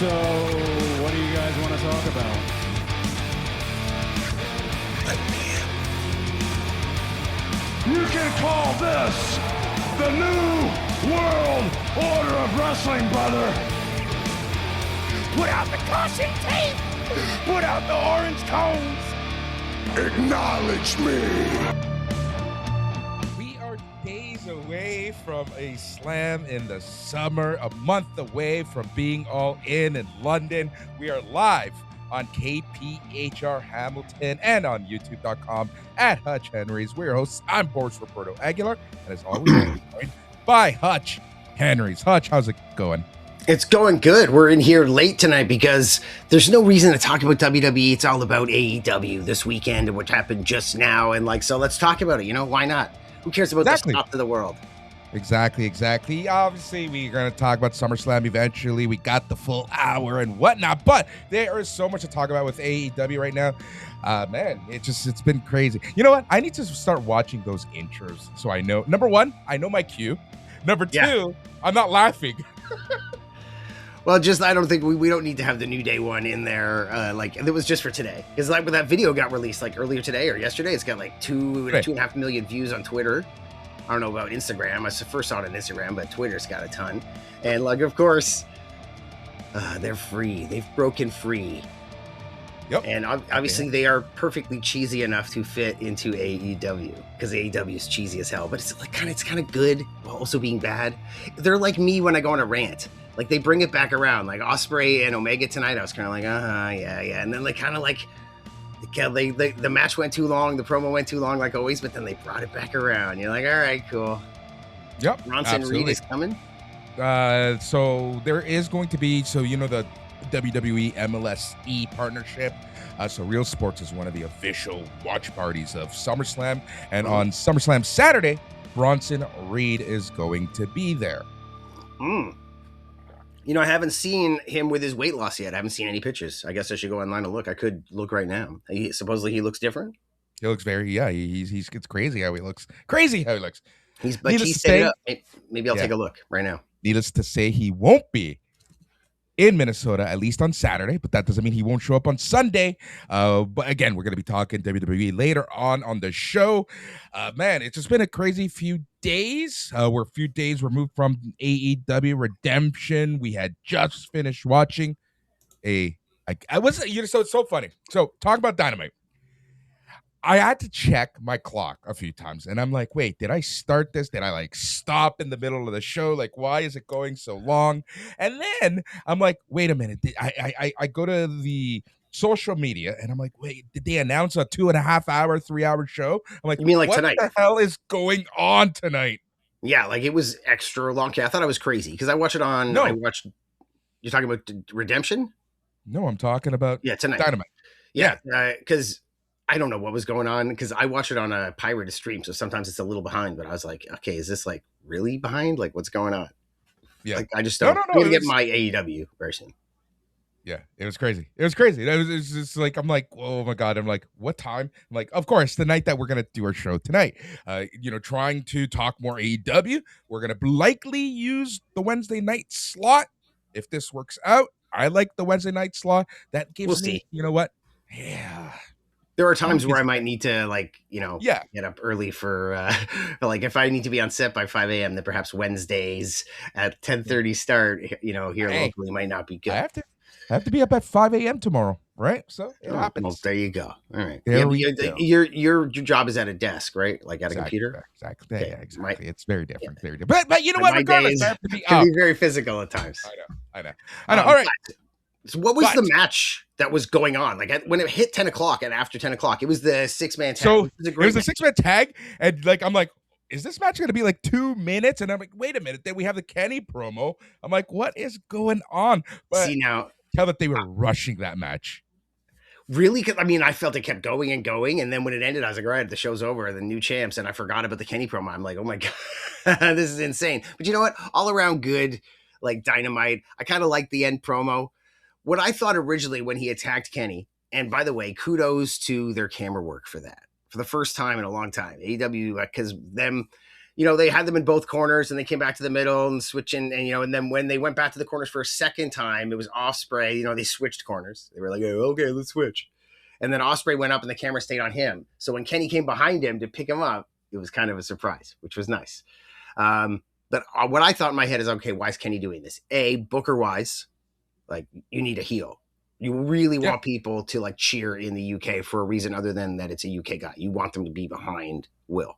So, what do you guys want to talk about? You can call this the New World Order of Wrestling, brother. Put out the caution tape. Put out the orange cones. Acknowledge me. We are days away from a slam in the summer, a month away from being all in London. We are live on KPHR Hamilton and on youtube.com at Hutch Henries. We're your hosts. I'm Boris Roberto Aguilar, and as always, I'm joined by Hutch Henries. Hutch, how's it going? It's going good. We're in here late tonight because there's no reason to talk about WWE. It's all about AEW this weekend and what happened just now. And so let's talk about it. You know, why not? Who cares about the top of the world? Exactly. Obviously, we're going to talk about SummerSlam eventually. We got the full hour and whatnot, but there is so much to talk about with AEW right now. Man, it's been crazy. You know what? I need to start watching those intros so I know. Number one, I know my cue. Number two, I'm not laughing. Well, I don't think we don't need to have the New Day one in there. It was just for today. Because when that video got released earlier today or yesterday, it's got 2.5 million views on Twitter. I don't know about Instagram. I first saw it on Instagram, but Twitter's got a ton. And of course, they're free. They've broken free. Yep. And obviously they are perfectly cheesy enough to fit into AEW because AEW is cheesy as hell. But it's kind of good while also being bad. They're like me when I go on a rant. They bring it back around, Ospreay and Omega tonight. I was kind of yeah. And then the match went too long, the promo went too long, like always. But then they brought it back around. You're like, all right, cool. Yep, Bronson Reed is coming. So there is going to be, the WWE MLSE partnership. So Real Sports is one of the official watch parties of SummerSlam, and on SummerSlam Saturday, Bronson Reed is going to be there. I haven't seen him with his weight loss yet. I haven't seen any pictures. I guess I should go online and look. I could look right now. Supposedly he looks different. He looks it's crazy how he looks. He's set it up. Maybe I'll take a look right now. Needless to say, he won't be in Minnesota, at least on Saturday, but that doesn't mean he won't show up on Sunday. But again, we're going to be talking WWE later on the show. Man, it's just been a crazy few days. We're a few days removed from AEW Redemption. We had just finished watching so it's so funny. So talk about Dynamite. I had to check my clock a few times, and I'm like, wait, did I start this? Did I stop in the middle of the show? Why is it going so long? And then I'm like, wait a minute. I go to the social media, and I'm like, wait, did they announce a 2.5 hour, 3 hour show? I'm like, you mean what tonight? The hell is going on tonight? Yeah, it was extra long. I thought I was crazy because I watch it on. No. You're talking about Redemption? No, I'm talking about tonight. Dynamite. Yeah, because I don't know what was going on because I watch it on a pirated stream, so sometimes it's a little behind. But I was like, okay, is this really behind? What's going on? Yeah, I just don't. I'm gonna get my AEW version. Yeah, it was crazy. It was just I'm like, oh my God. I'm like, what time? I'm like, of course, the night that we're gonna do our show tonight. Trying to talk more AEW. We're gonna likely use the Wednesday night slot if this works out. I like the Wednesday night slot. That gives me, see. You know what? Yeah. There are times where I might need to get up early for if I need to be on set by 5 a.m. then perhaps Wednesdays at 10:30 start, here locally might not be good. I have to be up at 5 a.m. tomorrow, right? So it happens. Well, there you go. All right. Go. Your job is at a desk, right? At a computer? Exactly. Okay. Yeah, exactly. It's very different. Very different. But you know what? Regardless, I have to be can be very physical at times. I know. All right. So what was the match that was going on? When it hit 10 o'clock and after 10 o'clock, it was the 6-man tag. So it was a 6-man tag. And I'm like, is this match going to be 2 minutes? And I'm like, wait a minute. Then we have the Kenny promo. I'm like, what is going on? But see now, tell that they were rushing that match. Really? I felt it kept going and going. And then when it ended, I was like, all right, the show's over. The new champs. And I forgot about the Kenny promo. I'm like, oh my God, this is insane. But you know what? All around good, Dynamite. I kind of like the end promo. What I thought originally when he attacked Kenny, and by the way, kudos to their camera work for that. For the first time in a long time, AEW, because them they had them in both corners and they came back to the middle and switching. And then when they went back to the corners for a second time, it was Ospreay. They switched corners. They were like, oh, okay, let's switch. And then Ospreay went up and the camera stayed on him. So when Kenny came behind him to pick him up, it was kind of a surprise, which was nice. But what I thought in my head is, okay, why is Kenny doing this? Booker wise, like, you need a heel. You really want people to like cheer in the UK for a reason other than that it's a UK guy. You want them to be behind Will.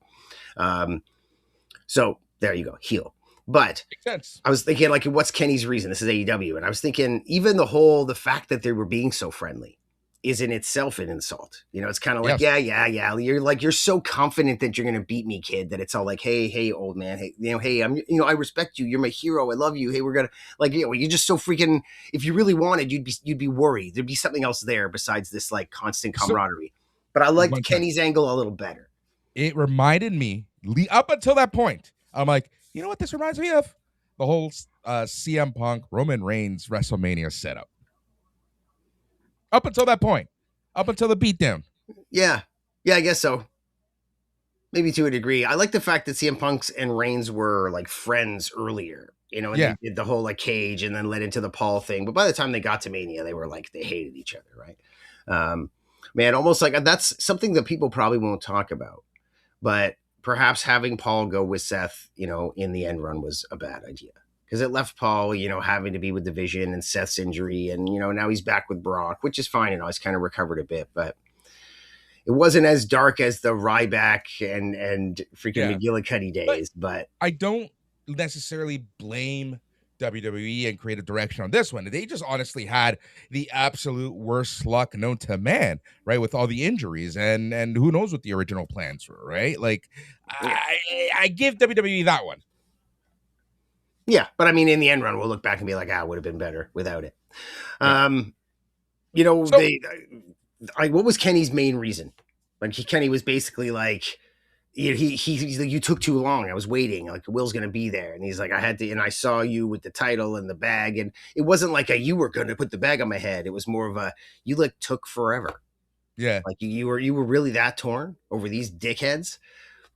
So there you go, heel. But Makes sense. I was thinking, like, what's Kenny's reason? This is AEW. And I was thinking, even the fact that they were being so friendly is in itself an insult. It's kind of like, yeah. You're so confident that you're going to beat me, kid, that it's all like, hey, old man. Hey, hey, I respect you. You're my hero. I love you. Hey, we're going to like, you're just so freaking, if you really wanted, you'd be worried. There'd be something else there besides this like constant camaraderie. But I liked Kenny's angle a little better. It reminded me up until that point. I'm like, you know what this reminds me of? The whole CM Punk, Roman Reigns WrestleMania setup. Up until that point. Up until the beatdown. Yeah. Yeah, I guess so. Maybe to a degree. I like the fact that CM Punk's and Reigns were like friends earlier. And they did the whole like cage and then led into the Paul thing. But by the time they got to Mania, they were like, they hated each other, right? Man, almost like that's something that people probably won't talk about. But perhaps having Paul go with Seth, in the end run was a bad idea. Because it left Paul, having to be with the Vision and Seth's injury. And, now he's back with Brock, which is fine. He's kind of recovered a bit. But it wasn't as dark as the Ryback and freaking McGillicuddy days. But I don't necessarily blame WWE and creative direction on this one. They just honestly had the absolute worst luck known to man, right? With all the injuries and who knows what the original plans were, right? Like, I give WWE that one. Yeah, but I mean, in the end run, we'll look back and be like, it would have been better without it. What was Kenny's main reason? Like, Kenny was basically like, he's like, you took too long. I was waiting. Like, Will's going to be there. And he's like, and I saw you with the title and the bag. And it wasn't like you were going to put the bag on my head. It was more of you like took forever. Yeah. Like you were really that torn over these dickheads.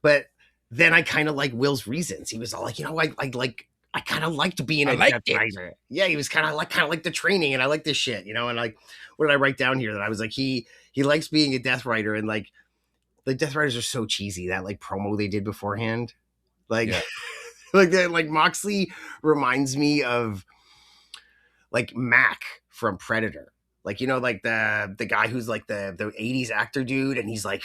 But then I kind of like Will's reasons. He was all like, I kind of liked being a death rider. Yeah, he was kind of like the training, and I like this shit, And like, what did I write down here? That I was like, he likes being a death rider, and like, the Death Riders are so cheesy. That like promo they did beforehand, like, like that, like Moxley reminds me of like Mac from Predator. Like, like the guy who's like the 80s actor dude. And he's like,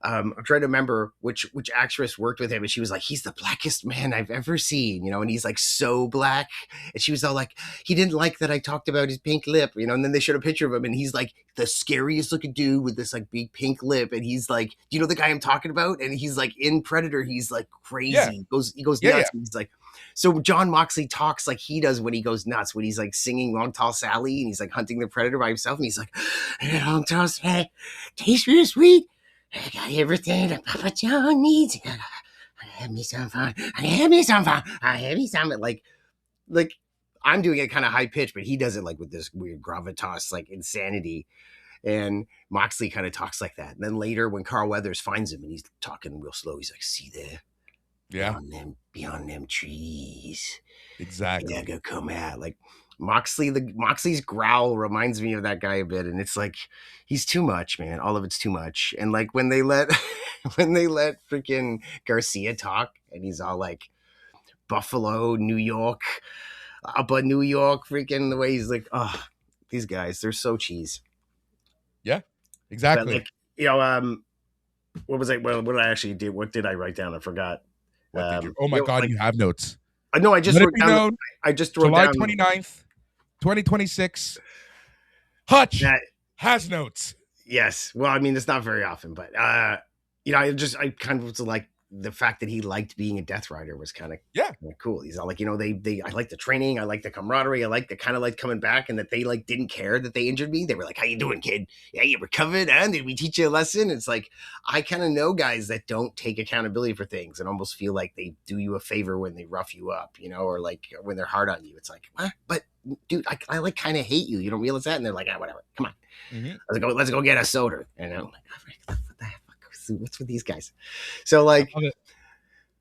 I'm trying to remember which actress worked with him. And she was like, he's the blackest man I've ever seen, and he's like so black. And she was all like, he didn't like that I talked about his pink lip, and then they showed a picture of him and he's like the scariest looking dude with this like big pink lip. And he's like, do you know the guy I'm talking about? And he's like in Predator, he's like crazy. Yeah. He goes nuts. Yeah. He's like, so John Moxley talks like he does when he goes nuts, when he's like singing Long Tall Sally and he's like hunting the predator by himself. And he's like, Long Tall Sally, tastes real sweet. I got everything that Papa John needs. I have me some fun. I have me some fun. I have me some. Like I'm doing it kind of high pitch, but he does it like with this weird gravitas, like insanity. And Moxley kind of talks like that. And then later when Carl Weathers finds him and he's talking real slow, he's like, see there? Yeah. Beyond them trees. Exactly. They're gonna come out. Like Moxley's growl reminds me of that guy a bit. And it's like, he's too much, man. All of it's too much. And like when they let freaking Garcia talk and he's all like Buffalo, New York, upper New York, freaking the way he's like, oh, these guys, they're so cheese. Yeah, exactly. But like, what was I? Well, what did I actually do? What did I write down? I forgot. Oh my God, you have notes. I know. I just wrote down. I just wrote July down 29th, 2026. Hutch has notes. Yes. Well, I mean, it's not very often, but I kind of was like, the fact that he liked being a Death Rider was kind of cool. He's all like, I like the training, I like the camaraderie, I like the kind of like coming back, and that they like didn't care that they injured me. They were like, how you doing, kid? Yeah, you recovered, and did we teach you a lesson? It's like, I kind of know guys that don't take accountability for things and almost feel like they do you a favor when they rough you up, or like when they're hard on you. It's like, but dude, I like kind of hate you. You don't realize that? And they're like, whatever, come on. Mm-hmm. Let's go get a soda. And I'm like, what the heck? What's with these guys? So like,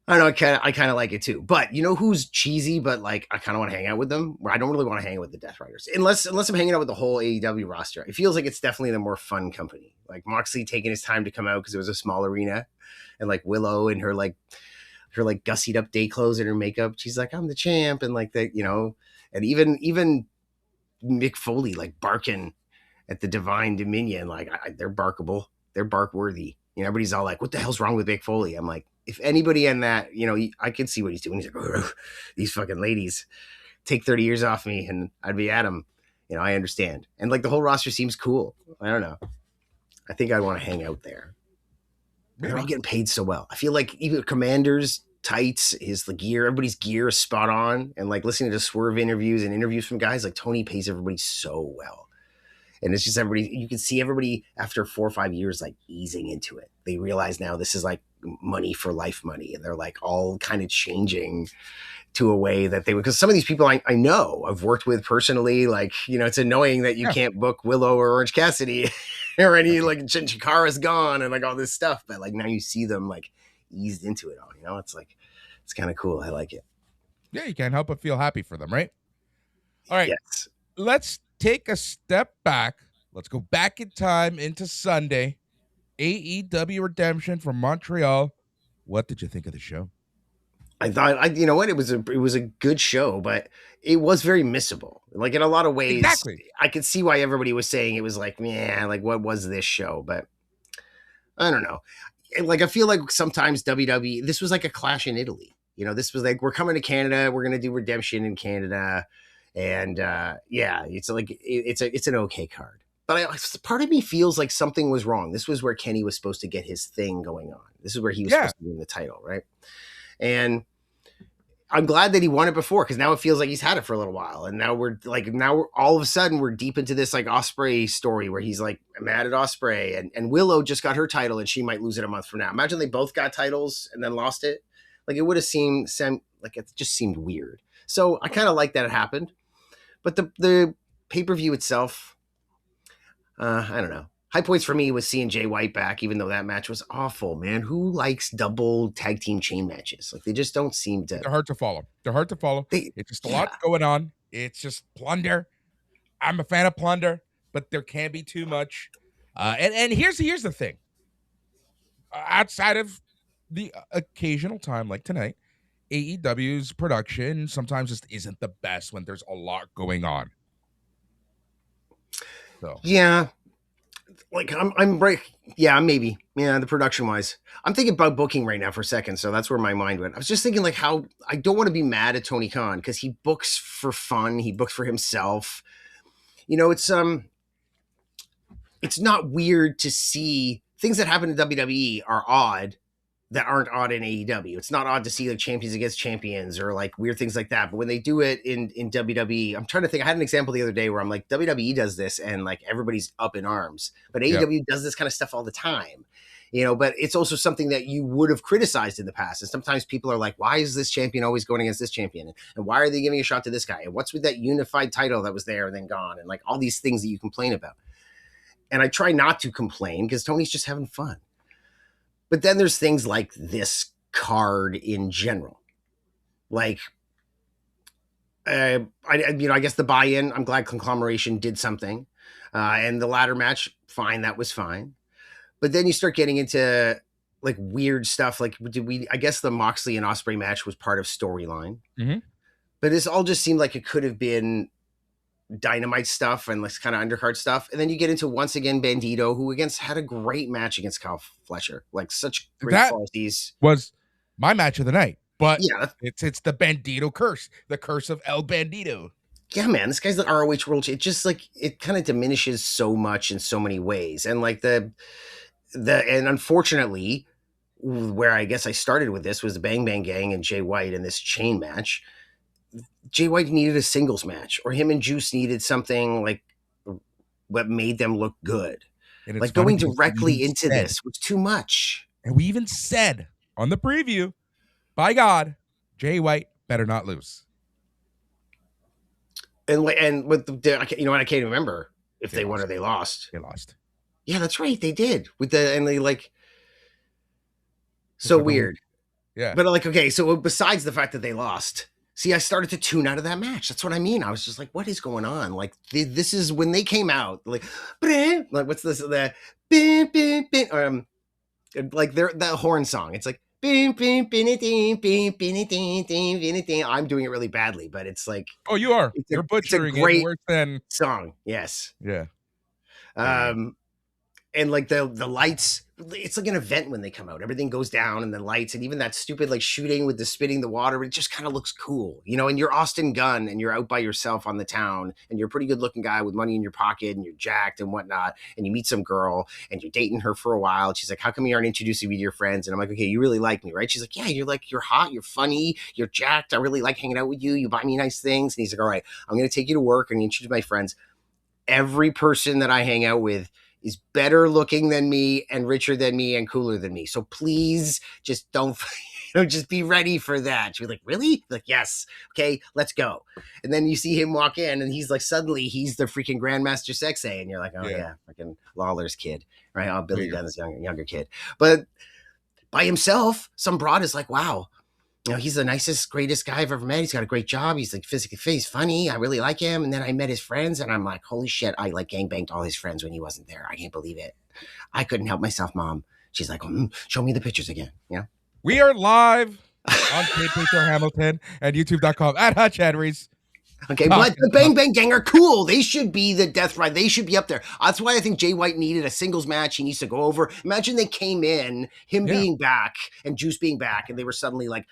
I know I kind of like it too. But you know who's cheesy, but like I kind of want to hang out with them. Where I don't really want to hang out with the Death Riders, unless I'm hanging out with the whole AEW roster. It feels like it's definitely the more fun company. Like Moxley taking his time to come out because it was a small arena, and like Willow in her gussied up day clothes and her makeup. She's like, I'm the champ, and like that, and even Mick Foley like barking at the Divine Dominion, like they're barkable, they're bark worthy. Everybody's all like, what the hell's wrong with Mick Foley? I'm like, if anybody in that, I can see what he's doing. He's like, these fucking ladies take 30 years off me and I'd be at him. I understand. And like the whole roster seems cool. I don't know. I think I'd want to hang out there. They're all getting paid so well. I feel like even Commander's tights, his gear, everybody's gear is spot on. And like listening to Swerve interviews and interviews from guys, like Tony pays everybody so well. And it's just you can see everybody after 4 or 5 years, like easing into it. They realize now this is like money for life money. And they're like all kind of changing to a way that they would, because some of these people I know I've worked with personally, like, it's annoying that you can't book Willow or Orange Cassidy or any like Chikara's gone and like all this stuff. But like now you see them like eased into it all, it's like, it's kind of cool. I like it. Yeah. You can't help but feel happy for them. Right. All right. Yes. Let's take a step back. Let's go back in time into Sunday. AEW Redemption from Montreal. What did you think of the show? I thought, you know what, it was a good show, but it was very missable. Like in a lot of ways, Exactly. I could see why everybody was saying it was like, yeah, like what was this show? But I don't know. Like I feel like sometimes WWE, this was like a Clash in Italy. This was like, we're coming to Canada, we're gonna do Redemption in Canada, and yeah, it's like it's an okay card. But part of me feels like something was wrong. This was where Kenny was supposed to get his thing going on. This is where he was supposed to win the title, right? And I'm glad that he won it before, because now it feels like he's had it for a little while. And now we're all of a sudden we're deep into this like Ospreay story where he's like mad at Ospreay, and Willow just got her title and she might lose it a month from now. Imagine they both got titles and then lost it. Like it would have seemed like it just seemed weird. So I kind of like that it happened. But the pay-per-view itself, I don't know. High points for me was seeing Jay White back, even though that match was awful, man. Who likes double tag team chain matches? Like they just don't seem to. They're hard to follow. It's just a lot going on. It's just plunder. I'm a fan of plunder, but there can be too much. And here's the thing. Outside of the occasional time like tonight, AEW's production sometimes just isn't the best when there's a lot going on. So yeah. Like I'm right. Yeah, maybe. Yeah, the production wise, I'm thinking about booking right now for a second. So that's where my mind went. I was just thinking like how I don't want to be mad at Tony Khan because he books for fun. He books for himself. It's not weird to see things that happen in WWE are odd that aren't odd in AEW. It's not odd to see like champions against champions or like weird things like that. But when they do it in WWE, I'm trying to think. I had an example the other day where I'm like, WWE does this and like everybody's up in arms, but AEW does this kind of stuff all the time, but it's also something that you would have criticized in the past. And sometimes people are like, why is this champion always going against this champion? And why are they giving a shot to this guy? And what's with that unified title that was there and then gone? And like all these things that you complain about. And I try not to complain because Tony's just having fun. But then there's things like this card in general. Like, I guess the buy-in, I'm glad Conglomeration did something. And the ladder match, fine, that was fine. But then you start getting into like weird stuff. Like, I guess the Moxley and Ospreay match was part of storyline. Mm-hmm. But this all just seemed like it could have been Dynamite stuff and this kind of undercard stuff. And then you get into once again Bandito, who had a great match against Kyle Fletcher, like such great qualities. Was my match of the night, but yeah, it's the Bandito curse, the curse of El Bandito. Yeah, man, this guy's the ROH world. It just like it kind of diminishes so much in so many ways, and like and unfortunately, where I guess I started with this was the Bang Bang Gang and Jay White in this chain match. Jay White needed a singles match, or him and Juice needed something like what made them look good. And like going directly into this was too much. And we even said on the preview, by God, Jay White better not lose. And with I can't even remember if they won or they lost. They lost. Yeah, that's right. They did so weird. Yeah. But like, okay, so besides the fact that they lost, see, I started to tune out of that match. That's what I mean. I was just like, what is going on? Like, this is when they came out, like what's this? Like the horn song. It's like, I'm doing it really badly, but it's like, Oh, you are. it's You're it's a butchering it great worse than. song. Yes. Yeah. And like the lights, it's like an event when they come out. Everything goes down and the lights, and even that stupid like shooting with the spitting the water, it just kind of looks cool, you know. And you're Austin Gunn and you're out by yourself on the town, and you're a pretty good looking guy with money in your pocket, and you're jacked and whatnot, and you meet some girl and you're dating her for a while. And she's like, how come you aren't introducing me to your friends? And I'm like, okay, you really like me, right? She's like, yeah, you're hot, you're funny, you're jacked, I really like hanging out with you, you buy me nice things. And he's like, all right, I'm gonna take you to work and introduce my friends. Every person that I hang out with is better looking than me and richer than me and cooler than me. So please just don't, just be ready for that. She'd be like, really? Like, yes. Okay, let's go. And then you see him walk in and he's like, suddenly he's the freaking Grandmaster Sexay. And you're like, oh yeah, freaking Lawler's kid, right? Oh, Billy Gunn's younger kid. But by himself, some broad is like, wow, you know, he's the nicest, greatest guy I've ever met. He's got a great job. He's like physically fit. He's funny. I really like him. And then I met his friends and I'm like, holy shit, I like gangbanged all his friends when he wasn't there. I can't believe it. I couldn't help myself, Mom. She's like, show me the pictures again. You know? We are live on Peter Hamilton and YouTube.com at Hutch Henries. Okay, but the Bang Bang Gang are cool. They should be the Death Ride. They should be up there. That's why I think Jay White needed a singles match. He needs to go over. Imagine they came in, him being back and Juice being back, and they were suddenly like,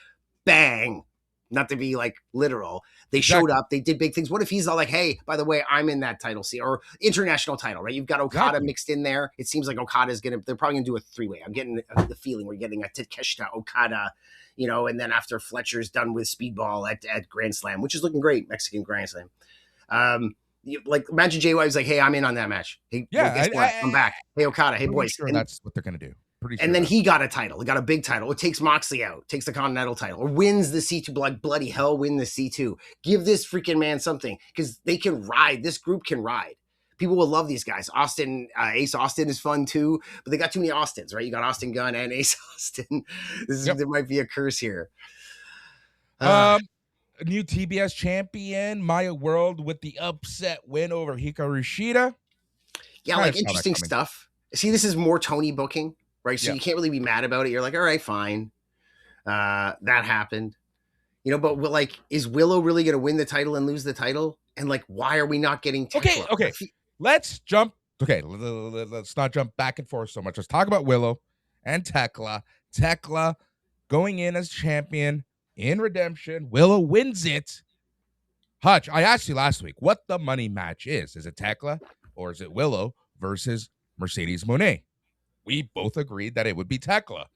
bang, not to be like literal. They showed up, they did big things. What if he's all like, hey, by the way, I'm in that title scene or international title, right? You've got Okada mixed in there. It seems like Okada's they're probably gonna do a 3-way. I'm getting the feeling we're getting a Takeshita Okada, you know, and then after Fletcher's done with Speedball at Grand Slam, which is looking great, Mexican Grand Slam. Like imagine Jay White was like, hey, I'm in on that match. Hey, guess what? I'm back. Hey, Okada. Hey, boys. Sure that's what they're gonna do. And then he got a title. He got a big title. It takes Moxley out, takes the Continental title, or wins the C2. Like bloody hell, win the C2. Give this freaking man something because they can ride. This group can ride. People will love these guys. Austin, Ace Austin is fun too, but they got too many Austins, right? You got Austin Gunn and Ace Austin. There might be a curse here. New TBS champion, Maya World with the upset win over Hikaru Shida. Yeah, like interesting stuff. See, this is more Tony booking. Right. So you can't really be mad about it. You're like, all right, fine. That happened. You know, but like, is Willow really going to win the title and lose the title? And like, why are we not getting Tekla? Okay. Let's jump. Okay. Let's not jump back and forth so much. Let's talk about Willow and Tekla. Tekla going in as champion in Redemption. Willow wins it. Hutch, I asked you last week what the money match is. Is it Tekla or is it Willow versus Mercedes Moné? We both agreed that it would be Tekla.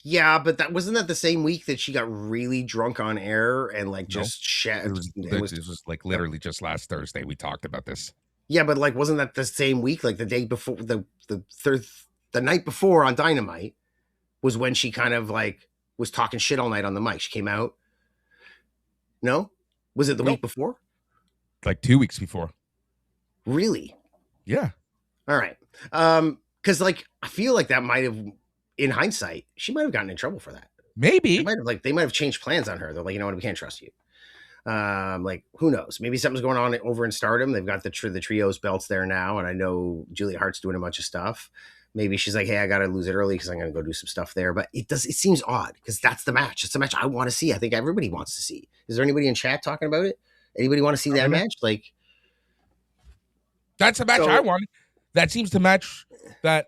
Yeah, but wasn't that the same week that she got really drunk on air and like just shat? It was like literally just last Thursday. We talked about this. Yeah, but like, wasn't that the same week? Like the day before, the night before on Dynamite was when she kind of like was talking shit all night on the mic. She came out. No, was it the week before? Like 2 weeks before. Really? Yeah. All right. Because like I feel like that might have, in hindsight, she might have gotten in trouble for that. Maybe they might have changed plans on her. They're like, you know what, we can't trust you. Like who knows? Maybe something's going on over in Stardom. They've got the trios belts there now, and I know Julia Hart's doing a bunch of stuff. Maybe she's like, hey, I gotta lose it early because I'm gonna go do some stuff there. But it seems odd because that's the match. It's the match I want to see. I think everybody wants to see. Is there anybody in chat talking about it? Anybody want to see that match? Like, that's a match I want. That seems to match that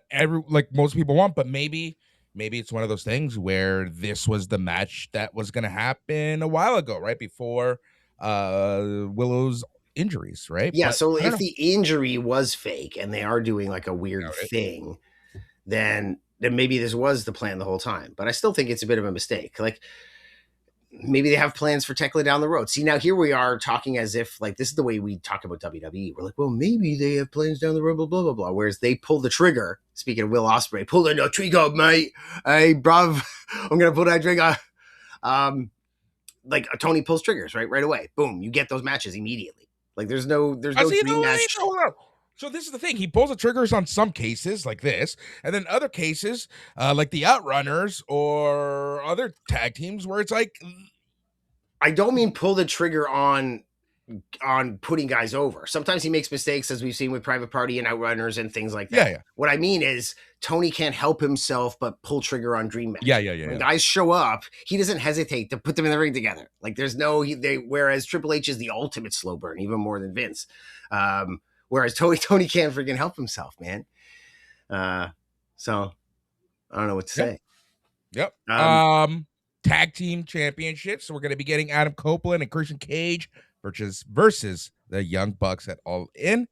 most people want, but maybe it's one of those things where this was the match that was going to happen a while ago, right before Willow's injuries, right? Yeah. But, so if the injury was fake and they are doing like a weird thing, then maybe this was the plan the whole time. But I still think it's a bit of a mistake. Like, maybe they have plans for Tekla down the road. See, now here we are talking as if like this is the way we talk about WWE. We're like, well, maybe they have plans down the road, blah, blah, blah, blah. Whereas they pull the trigger. Speaking of Will Ospreay, pull the trigger, mate. Hey, bruv, I'm going to pull that trigger. Like Tony pulls triggers, right away. Boom, you get those matches immediately. Like there's no rematch. So this is the thing. He pulls the triggers on some cases like this, and then other cases like the Outrunners or other tag teams where it's like, I don't mean pull the trigger on putting guys over. Sometimes he makes mistakes, as we've seen with Private Party and Outrunners and things like that. Yeah. What I mean is Tony can't help himself but pull trigger on Dream Match. Yeah. When guys show up, he doesn't hesitate to put them in the ring together. Like there's no whereas Triple H is the ultimate slow burn, even more than Vince. Whereas Tony can't freaking help himself, man. So I don't know what to say. Yep. Tag team championships. So we're going to be getting Adam Copeland and Christian Cage versus the Young Bucks at All In.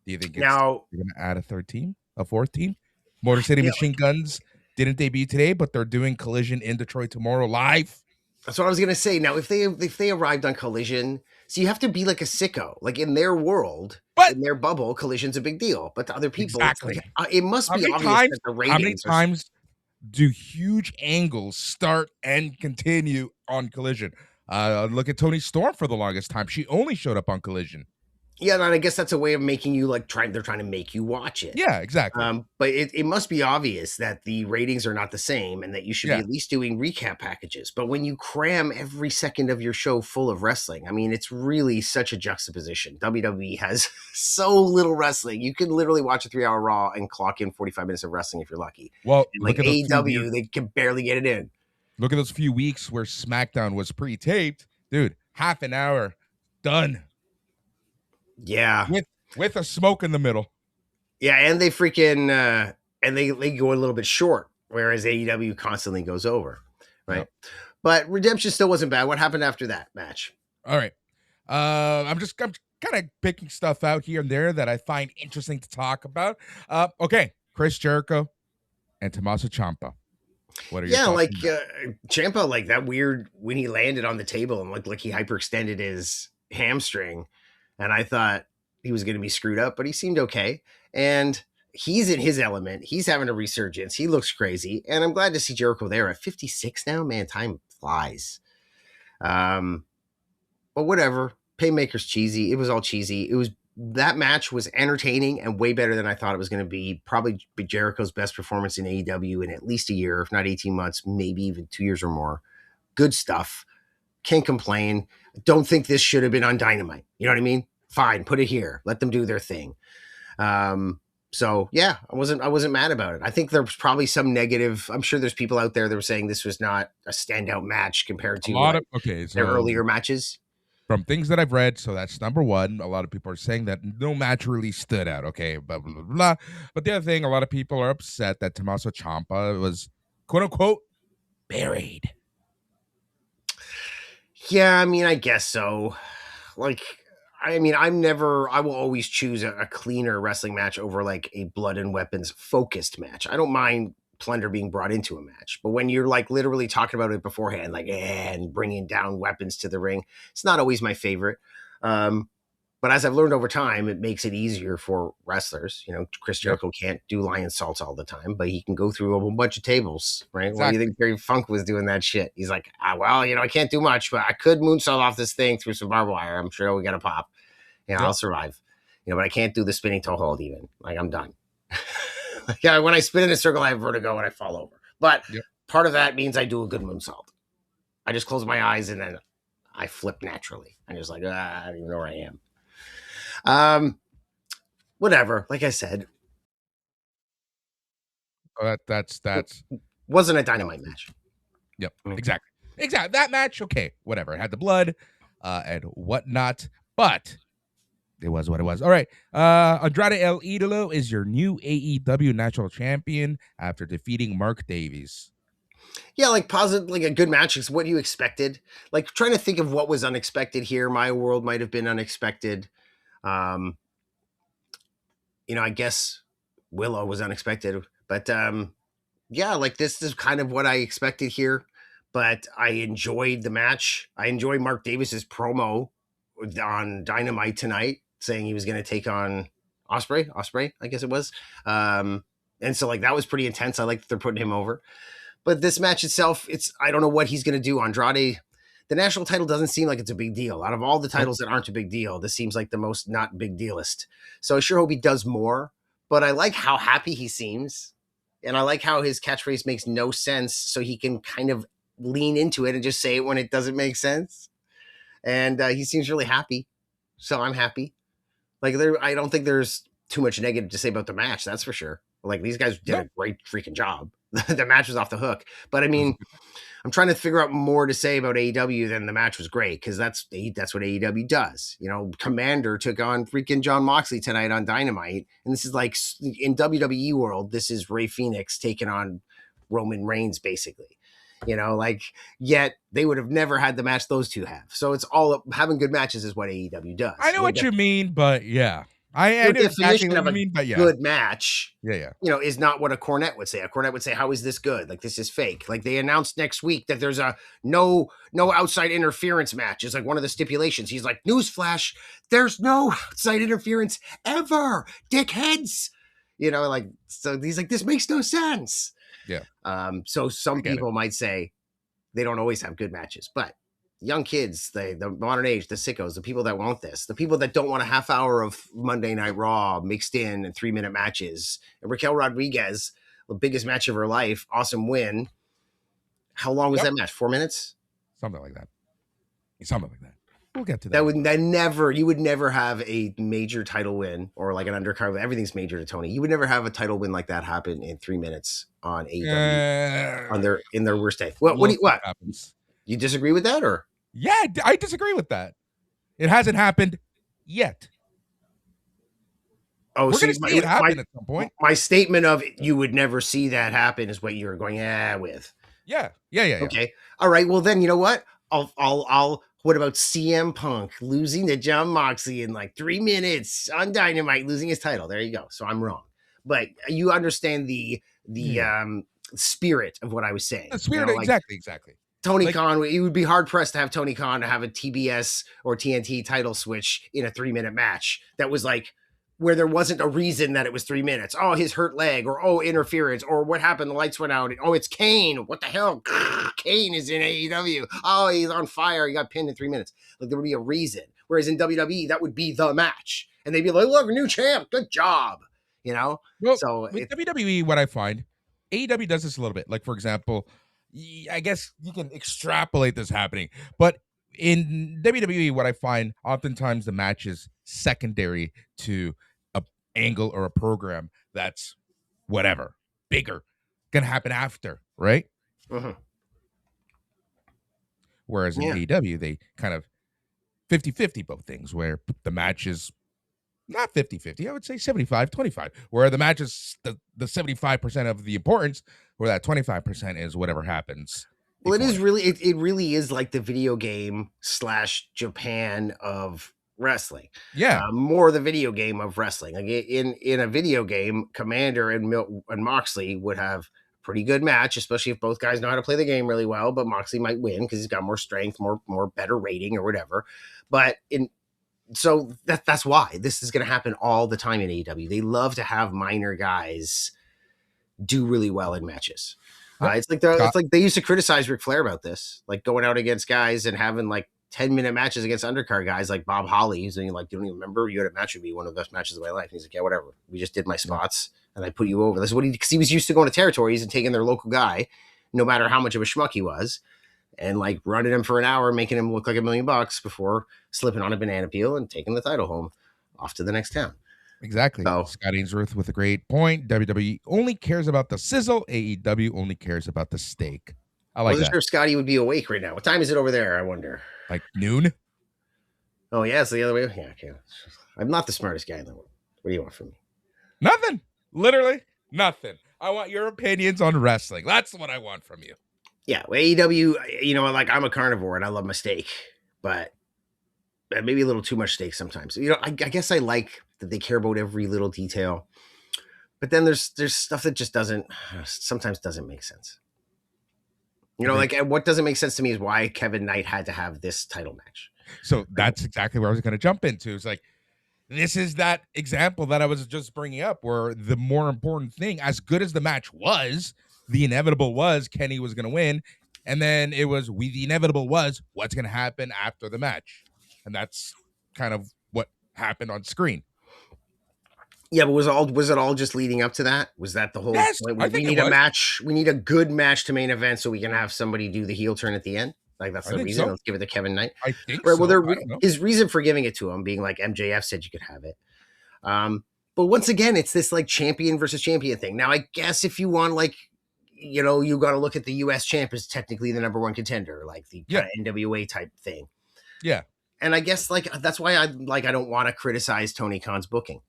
Do you think you're going to add a fourth team? Motor City Machine Guns didn't debut today, but they're doing Collision in Detroit tomorrow live. That's what I was going to say. Now, if they arrived on Collision, so you have to be like a sicko. Like in their world, in their bubble, Collision's a big deal. But to other people, exactly. It must be obvious that the ratings. How many times do huge angles start and continue on Collision? Look at Toni Storm for the longest time. She only showed up on Collision. Yeah, and I guess that's a way of making you they're trying to make you watch it. Yeah, exactly. But it must be obvious that the ratings are not the same and that you should be at least doing recap packages. But when you cram every second of your show full of wrestling, I mean, it's really such a juxtaposition. WWE has so little wrestling. You can literally watch a 3-hour Raw and clock in 45 minutes of wrestling if you're lucky. Well, and like AEW, they can barely get it in. Look at those few weeks where SmackDown was pre-taped. Dude, half an hour, done. Yeah. With a smoke in the middle. Yeah, and they freaking and they go a little bit short, whereas AEW constantly goes over. Right. Yep. But Redemption still wasn't bad. What happened after that match? All right. I'm kind of picking stuff out here and there that I find interesting to talk about. Okay. Chris Jericho and Tommaso Ciampa. What are your thoughts? Ciampa, like that weird when he landed on the table and looked like he hyperextended his hamstring. And I thought he was going to be screwed up, but he seemed okay. And he's in his element. He's having a resurgence. He looks crazy. And I'm glad to see Jericho there at 56 now. Man, time flies. But whatever. Paymaker's cheesy. It was all cheesy. That match was entertaining and way better than I thought it was going to be. Probably be Jericho's best performance in AEW in at least a year, if not 18 months, maybe even 2 years or more. Good stuff. Can't complain. Don't think this should have been on Dynamite. You know what I mean? Fine, put it here. Let them do their thing. So yeah, I wasn't mad about it. I think there's probably some negative. I'm sure there's people out there that were saying this was not a standout match compared to their earlier matches. From things that I've read, so that's number one. A lot of people are saying that no match really stood out. Okay, blah, blah, blah, blah. But the other thing, a lot of people are upset that Tommaso Ciampa was quote unquote buried. Yeah, I mean, I guess so. Like, I mean, I will always choose a cleaner wrestling match over like a blood and weapons focused match. I don't mind plunder being brought into a match, but when you're like literally talking about it beforehand, like, and bringing down weapons to the ring, it's not always my favorite. But as I've learned over time, it makes it easier for wrestlers. You know, Chris Jericho can't do lion salts all the time, but he can go through a whole bunch of tables, right? Exactly. Well, you think Terry Funk was doing that shit? He's like, I can't do much, but I could moonsault off this thing through some barbed wire. I'm sure we got a pop. I'll survive. But I can't do the spinning toe hold even. Like, I'm done. When I spin in a circle, I have vertigo and I fall over. But part of that means I do a good moonsault. I just close my eyes and then I flip naturally. I'm just like, I don't even know where I am. Whatever. Like I said, that's wasn't a Dynamite match. Yep, exactly. That match, okay, whatever. It had the blood and whatnot, but it was what it was. All right, Andrade El Idolo is your new AEW National Champion after defeating Mark Davies. Yeah, like positive, like a good match is what you expected. Like trying to think of what was unexpected here. My world might have been unexpected. I guess Willow was unexpected, but like this is kind of what I expected here. But I enjoyed the match. I enjoyed Mark Davis's promo on Dynamite tonight, saying he was going to take on Ospreay, I guess it was. And so like that was pretty intense. I like that they're putting him over. But this match itself, I don't know what he's going to do. Andrade, the national title doesn't seem like it's a big deal. Out of all the titles that aren't a big deal, this seems like the most not big dealist. So I sure hope he does more, but I like how happy he seems. And I like how his catchphrase makes no sense, so he can kind of lean into it and just say it when it doesn't make sense. And he seems really happy. So I'm happy. Like, I don't think there's too much negative to say about the match, that's for sure. Like, these guys did a great freaking job. The match was off the hook. But I mean, I'm trying to figure out more to say about AEW than the match was great, because that's what AEW does. You know, Commander took on freaking John Moxley tonight on Dynamite, and this is like, in WWE world, this is Rey Fenix taking on Roman Reigns, basically. You know, like, yet they would have never had the match those two have. So it's all having good matches is what AEW does. I know what you mean, but yeah. I know exactly what you mean, but yeah. Good match, yeah, you know, is not what a Cornette would say. A Cornette would say, "How is this good? Like, this is fake." Like, they announced next week that there's a no outside interference match. It's like one of the stipulations. He's like, "Newsflash, there's no outside interference ever, dickheads." You know, like, so he's like, "This makes no sense." Yeah. So some people might say they don't always have good matches, but young kids, the modern age, the sickos, the people that want this, the people that don't want a half hour of Monday Night Raw mixed in and 3-minute matches. And Raquel Rodriguez, the biggest match of her life, awesome win. How long was that match? 4 minutes? Something like that. We'll get to that. You would never have a major title win or like an undercard. Everything's major to Tony. You would never have a title win like that happen in 3 minutes on AEW in their worst day. What happens? You disagree with that, or? Yeah, I disagree with that. It hasn't happened yet. Oh, we're going to see it happen at some point. My statement of you would never see that happen is what you're going with. Yeah. Okay. All right. Well, then you know what? I'll. What about CM Punk losing to John Moxley in like 3 minutes on Dynamite, losing his title? There you go. So I'm wrong, but you understand the spirit of what I was saying. The spirit, you know, exactly. Tony Khan, it would be hard pressed to have Tony Khan to have a TBS or TNT title switch in a 3-minute match that was like where there wasn't a reason that it was 3 minutes. Oh, his hurt leg, or interference, or what happened? The lights went out. Oh, it's Kane. What the hell? Kane is in AEW. Oh, he's on fire. He got pinned in 3 minutes. Like, there would be a reason. Whereas in WWE, that would be the match, and they'd be like, "Look, new champ. Good job." You know. Well, so with WWE, what I find, AEW does this a little bit. Like, for example, I guess you can extrapolate this happening, but in WWE, what I find oftentimes the match is secondary to a angle or a program that's whatever, bigger, gonna happen after, right? Whereas in AEW, they kind of 50-50 both things, where the match is not 50-50, I would say 75-25, where the match is the 75% of the importance, where that 25% is whatever happens. Well, it really is like the video game / Japan of wrestling. Yeah. More the video game of wrestling. Like in a video game, Commander and Moxley would have a pretty good match, especially if both guys know how to play the game really well, but Moxley might win because he's got more strength, more better rating or whatever. But so that's why this is going to happen all the time in AEW. They love to have minor guys do really well in matches. It's like they used to criticize Ric Flair about this, like going out against guys and having like 10-minute matches against undercard guys like Bob Holly. He's like, "You don't even remember? You had a match with me, one of the best matches of my life." And he's like, "Yeah, whatever. We just did my spots and I put you over." That's what because he was used to going to territories and taking their local guy, no matter how much of a schmuck he was, and like running him for an hour, making him look like $1 million before slipping on a banana peel and taking the title home off to the next town. Exactly. So, Scott Ainsworth with a great point. WWE only cares about the sizzle. AEW only cares about the steak. I like that. I wasn't sure if Scotty would be awake right now. What time is it over there, I wonder? Like noon? Oh, yeah, it's the other way. Yeah, okay. I'm not the smartest guy in the world. What do you want from me? Nothing. Literally nothing. I want your opinions on wrestling. That's what I want from you. Yeah, well, AEW, you know, like I'm a carnivore and I love my steak, but maybe a little too much steak sometimes. You know, I guess I like that they care about every little detail, but then there's stuff that just sometimes doesn't make sense. You know, like what doesn't make sense to me is why Kevin Knight had to have this title match. So that's exactly where I was going to jump into. It's like, this is that example that I was just bringing up where the more important thing, as good as the match was, the inevitable was Kenny was going to win. And then it was the inevitable was what's going to happen after the match. And that's kind of what happened on screen. Yeah, but was it all just leading up to that? Was that the whole Yes, point? I We think it need a was. match. We need a good match to main event so we can have somebody do the heel turn at the end. Like that's I the think reason. so. Let's give it to Kevin Knight. I think Right. so. Well, I don't know. his reason for giving it to him being like MJF said you could have it. But once again, it's this like champion versus champion thing. Now, I guess if you want like, you know, you got to look at the U.S. champ as technically the number one contender, like the kind of NWA type thing. Yeah. And I guess like that's why I don't want to criticize Tony Khan's booking.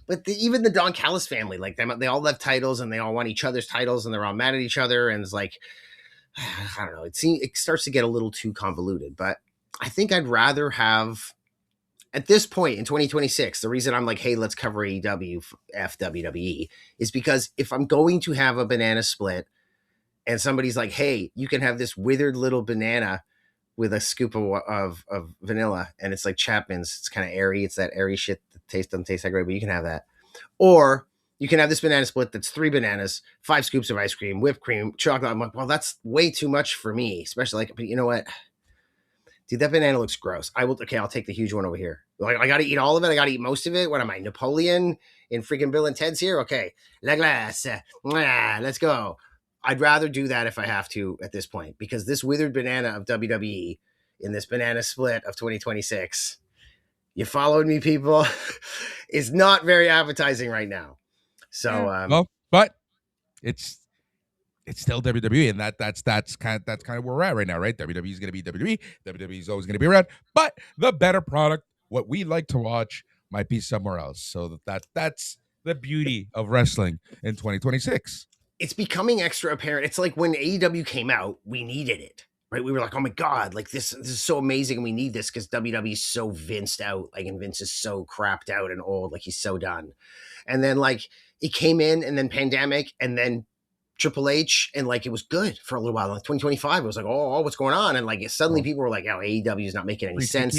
But even the Don Callis family, like they all have titles and they all want each other's titles and they're all mad at each other. And it's like, I don't know. It starts to get a little too convoluted, but I think I'd rather have at this point in 2026, the reason I'm like, hey, let's cover AEW WWE is because if I'm going to have a banana split and somebody's like, hey, you can have this withered little banana with a scoop of vanilla and it's like Chapman's, it's kind of airy. It's that airy shit that doesn't taste that great, but you can have that. Or you can have this banana split that's 3 bananas, 5 scoops of ice cream, whipped cream, chocolate. I'm like, well, that's way too much for me, especially like, but you know what? Dude, that banana looks gross. I'll take the huge one over here. Like, I got to eat all of it. I got to eat most of it. What am I, Napoleon in freaking Bill and Ted's here? Okay. La glace. Let's go. I'd rather do that if I have to at this point, because this withered banana of WWE in this banana split of 2026, you followed me, people, is not very appetizing right now. So, well, but it's still WWE, and that's kind of where we're at right now, right? WWE is going to be WWE. WWE is always going to be around, but the better product, what we like to watch, might be somewhere else. So that's the beauty of wrestling in 2026. It's becoming extra apparent. It's like when AEW came out, we needed it, right? We were like, oh my God, like this is so amazing. And we need this because WWE is so Vinced out. Like, and Vince is so crapped out and old. Like he's so done. And then like it came in and then pandemic and then Triple H and like it was good for a little while. Like 2025, it was like, oh, what's going on? And like suddenly people were like, oh, AEW is not making any sense.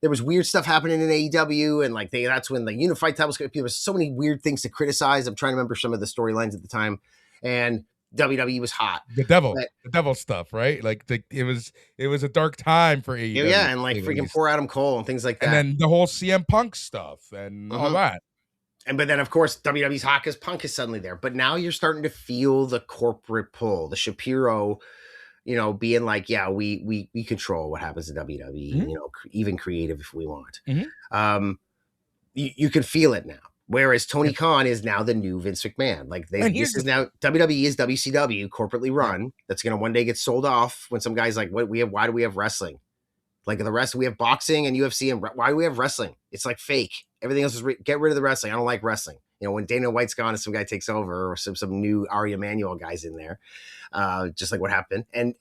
There was weird stuff happening in AEW, and like that's when the unified titles. There was so many weird things to criticize. I'm trying to remember some of the storylines at the time, and WWE was hot. The devil stuff, right? Like it was a dark time for AEW. Yeah, and like freaking poor Adam Cole and things like that. And then the whole CM Punk stuff and all that. But then of course WWE's hot because Punk is suddenly there. But now you're starting to feel the corporate pull, the Shapiro. You know, being like, yeah, we control what happens to WWE, you know, even creative if we want. You can feel it now. Whereas Tony Khan is now the new Vince McMahon. Like this is now WWE is WCW corporately run. That's going to one day get sold off when some guy's like, why do we have wrestling? Like the rest, we have boxing and UFC, and why do we have wrestling? It's like fake. Everything else is get rid of the wrestling. I don't like wrestling. You know, when Dana White's gone and some guy takes over, or some new Ari Emanuel guys in there, just like what happened. And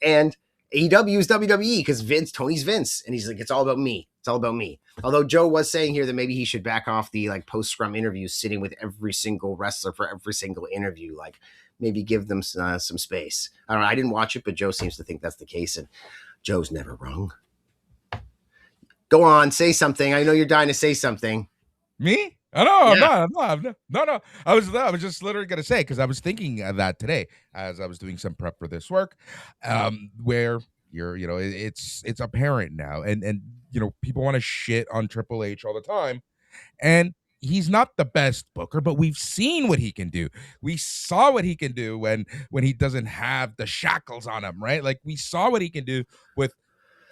AEW is WWE because Tony's Vince, and he's like, it's all about me. It's all about me. Although Joe was saying here that maybe he should back off the like post scrum interviews, sitting with every single wrestler for every single interview. Like maybe give them some space. I don't know. I didn't watch it, but Joe seems to think that's the case, and Joe's never wrong. Go on, say something. I know you're dying to say something. Me? Oh, no, yeah. No. I was just literally gonna say, because I was thinking of that today as I was doing some prep for this work, where it's apparent now, and you know, people want to shit on Triple H all the time, and he's not the best booker, but we've seen what he can do. We saw what he can do when he doesn't have the shackles on him, right? Like we saw what he can do with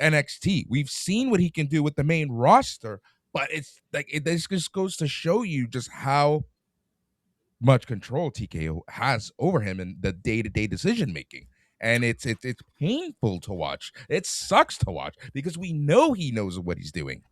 NXT. We've seen what he can do with the main roster. But it's like this just goes to show you just how much control TKO has over him in the day-to-day decision making, and it's painful to watch. It sucks to watch because we know he knows what he's doing.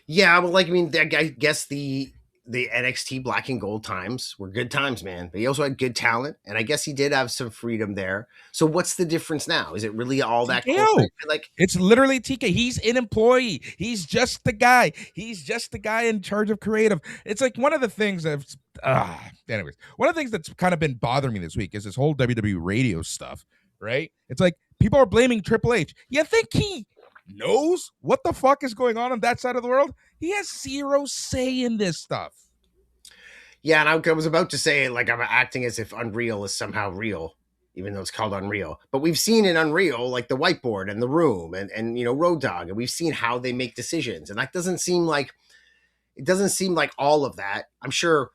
Yeah, well, like I mean, I guess the NXT Black and Gold times were good times, man. But he also had good talent, and I guess he did have some freedom there. So what's the difference now? Is it really all that corporate? Like it's literally TK. He's an employee. He's just the guy. He's just the guy in charge of creative. It's like one of the things that's anyways, one of the things that's kind of been bothering me this week is this whole WWE radio stuff, right? It's like people are blaming Triple H. You think he knows what the fuck is going on that side of the world? He has zero say in this stuff. Yeah, and I was about to say, like, I'm acting as if Unreal is somehow real. even though it's called Unreal. But we've seen in Unreal, like the whiteboard and the room and you know, Road Dogg, and we've seen how they make decisions. And that doesn't seem like all of that. I'm sure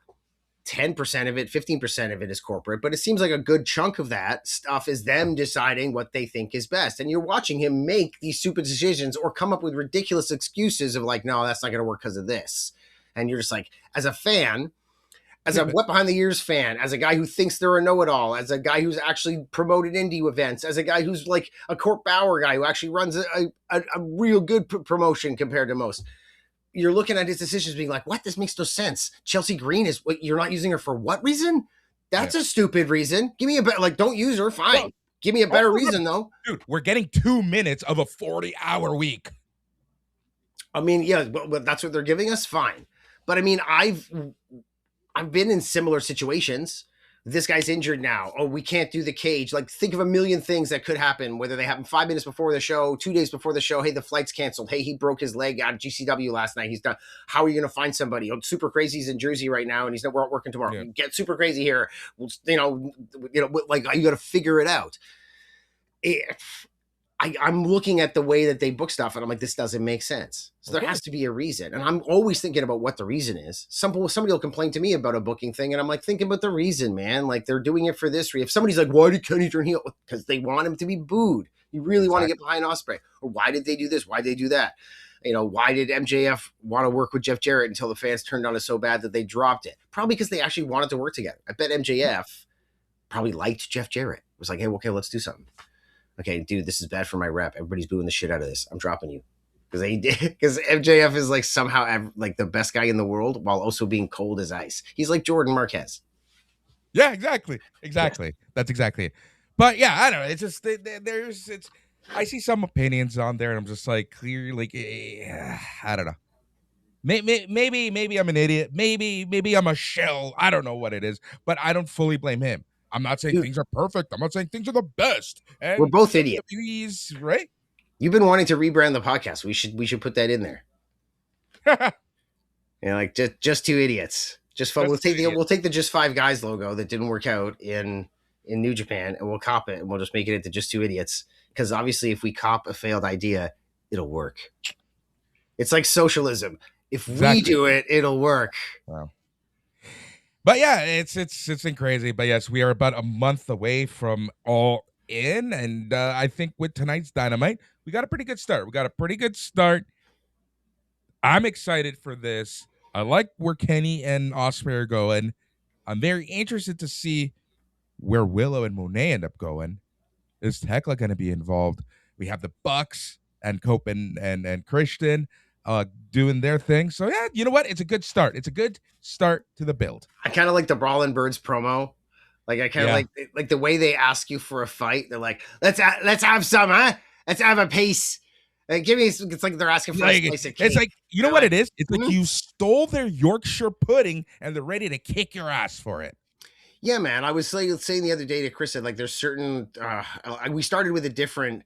10% of it, 15% of it is corporate, but it seems like a good chunk of that stuff is them deciding what they think is best. And you're watching him make these stupid decisions or come up with ridiculous excuses of like, no, that's not going to work because of this. And you're just like, as a fan, as a wet behind the ears fan, as a guy who thinks they're a know-it-all, as a guy who's actually promoted indie events, as a guy who's like a Court Bauer guy who actually runs a real good promotion compared to most, you're looking at his decisions being like, what? This makes no sense. Chelsea Green is what, you're not using her for what reason? That's a stupid reason. Give me a better, like, don't use her. Fine. Well, give me a better reason though. Dude, we're getting 2 minutes of a 40-hour week. I mean, yeah, but that's what they're giving us. Fine. But I mean, I've been in similar situations. This guy's injured now. Oh, we can't do the cage. Like, think of a million things that could happen, whether they happen 5 minutes before the show, 2 days before the show. Hey, the flight's canceled. Hey, he broke his leg out of GCW last night. He's done. How are you going to find somebody? Oh, Super Crazy's in Jersey right now, and he's not working tomorrow. Yeah. Get Super Crazy here. Well, you know, like, you got to figure it out. I'm looking at the way that they book stuff and I'm like, this doesn't make sense. So there has to be a reason. And I'm always thinking about what the reason is. Somebody will complain to me about a booking thing. And I'm like, thinking about the reason, man. Like, they're doing it for this reason. If somebody's like, why did Kenny turn heel? Because they want him to be booed. You really want to get behind Ospreay. Or why did they do this? Why did they do that? You know, why did MJF want to work with Jeff Jarrett until the fans turned on it so bad that they dropped it? Probably because they actually wanted to work together. I bet MJF probably liked Jeff Jarrett. It was like, hey, okay, let's do something. Okay, dude, this is bad for my rep. Everybody's booing the shit out of this. I'm dropping you. Because MJF is like somehow like the best guy in the world while also being cold as ice. He's like Jordan Marquez. Yeah, exactly. Yeah. That's exactly it. But yeah, I don't know. It's just I see some opinions on there and I'm just like, clearly, like, I don't know. Maybe I'm an idiot. Maybe I'm a shell. I don't know what it is, but I don't fully blame him. I'm not saying things are perfect. I'm not saying things are the best. And we're both idiots, right? You've been wanting to rebrand the podcast. We should put that in there. Like just two idiots. Just fun. We'll take the Just Five Guys logo that didn't work out in New Japan, and we'll cop it, and we'll just make it into Just Two Idiots. Because obviously, if we cop a failed idea, it'll work. It's like socialism. If we do it, it'll work. Wow. But yeah, it's crazy. But yes, we are about a month away from All In, and I think with tonight's Dynamite, we got a pretty good start. I'm excited for this. I like where Kenny and Ospreay are going. I'm very interested to see where Willow and Monet end up going. Is Tekla going to be involved? We have the Bucks and Cope and Christian doing their thing. So yeah, you know what? It's a good start. It's a good start to the build. I kind of like the Brawlin' Birds promo. Like, I kind of like the way they ask you for a fight. They're like, let's have some, huh? Let's have a piece. Like, give me. It's like they're asking for a slice of cake. It's like, you know what it is? It's like you stole their Yorkshire pudding and they're ready to kick your ass for it. Yeah, man. I was saying the other day to Chris that, like, there's certain. We started with a different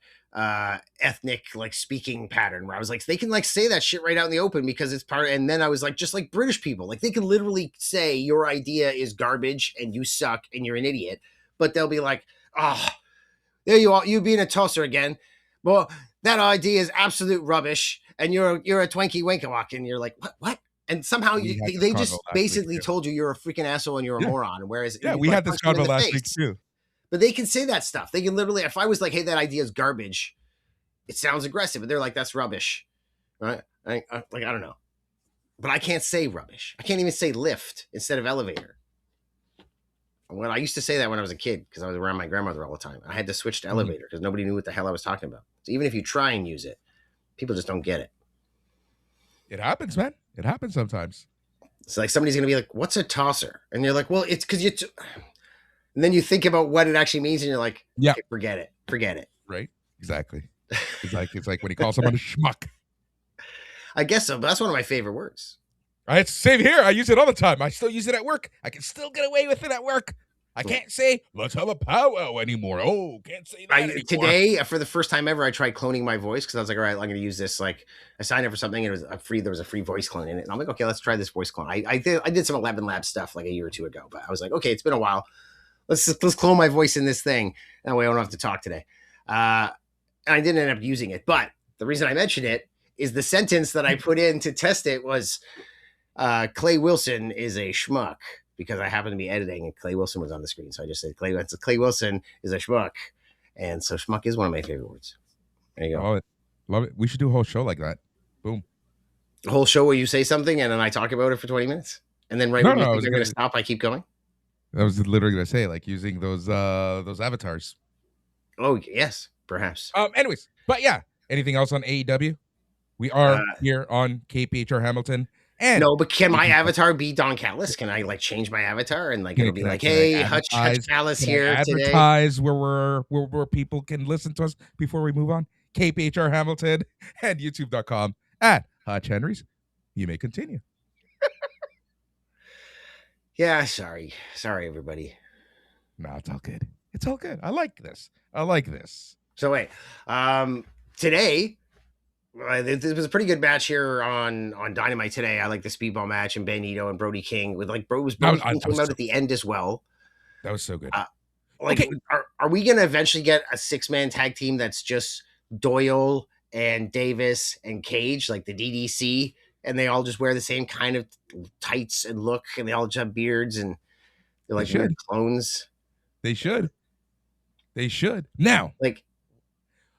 ethnic, like, speaking pattern where I was like, they can, like, say that shit right out in the open because it's part. And then I was like, just like British people, like, they can literally say your idea is garbage and you suck and you're an idiot, but they'll be like, oh, there you are, you being a tosser again. Well, that idea is absolute rubbish, and you're a Twinkie Winkawak, and you're like, what? And somehow they just basically told you you're a freaking asshole and you're a moron. Whereas we had this convo last week too. But they can say that stuff. They can literally, if I was like, hey, that idea is garbage, it sounds aggressive, but they're like, that's rubbish, right? I don't know, but I can't say rubbish. I can't even say lift instead of elevator. Well, I used to say that when I was a kid because I was around my grandmother all the time. I had to switch to elevator because nobody knew what the hell I was talking about. So even if you try and use it, people just don't get it. It happens, man. It happens sometimes. It's like somebody's going to be like, what's a tosser? And you're like, well, it's because you... And then you think about what it actually means and you're like, yeah, okay, forget it. Right? Exactly. It's like when you call someone a schmuck. I guess so, but that's one of my favorite words. It's same here. I use it all the time. I still use it at work. I can still get away with it at work. I can't say, let's have a powwow anymore. Oh, can't say that anymore. Today, for the first time ever, I tried cloning my voice because I was like, all right, I'm going to use this. Like, I signed up for something and there was a free voice clone in it. And I'm like, okay, let's try this voice clone. I did some 11 Lab stuff like a year or two ago, but I was like, okay, it's been a while. let's clone my voice in this thing. That way I don't have to talk today. And I didn't end up using it. But the reason I mentioned it is the sentence that I put in to test it was Clay Wilson is a schmuck, because I happened to be editing and Clay Wilson was on the screen. So I just said Clay Wilson is a schmuck. And so schmuck is one of my favorite words. There you go. Love it. Love it. We should do a whole show like that. Boom. A whole show where you say something and then I talk about it for 20 minutes. And then when you think you're going to stop, I keep going. I was literally going to say, like, using those avatars. Oh, yes, perhaps. Anyways, but yeah, anything else on AEW? We are here on KPHR Hamilton. And no, but can my avatar be Don Callis? Can I like change my avatar and like it'll be like, hey, Hutch Callis here advertise today? where people can listen to us before we move on. KPHR Hamilton and YouTube.com at Hutch Henries. You may continue. Yeah, sorry, everybody. No, it's all good. It's all good. I like this. So wait, today. This was a pretty good match here on Dynamite today. I like the speedball match and Benito and Brody King with like Brody King came out at the end as well. That was so good. Are we gonna eventually get a 6-man tag team that's just Doyle and Davis and Cage, like the DDC, and they all just wear the same kind of tights and look, and they all just have beards and they're like weird clones? They should. Now, like.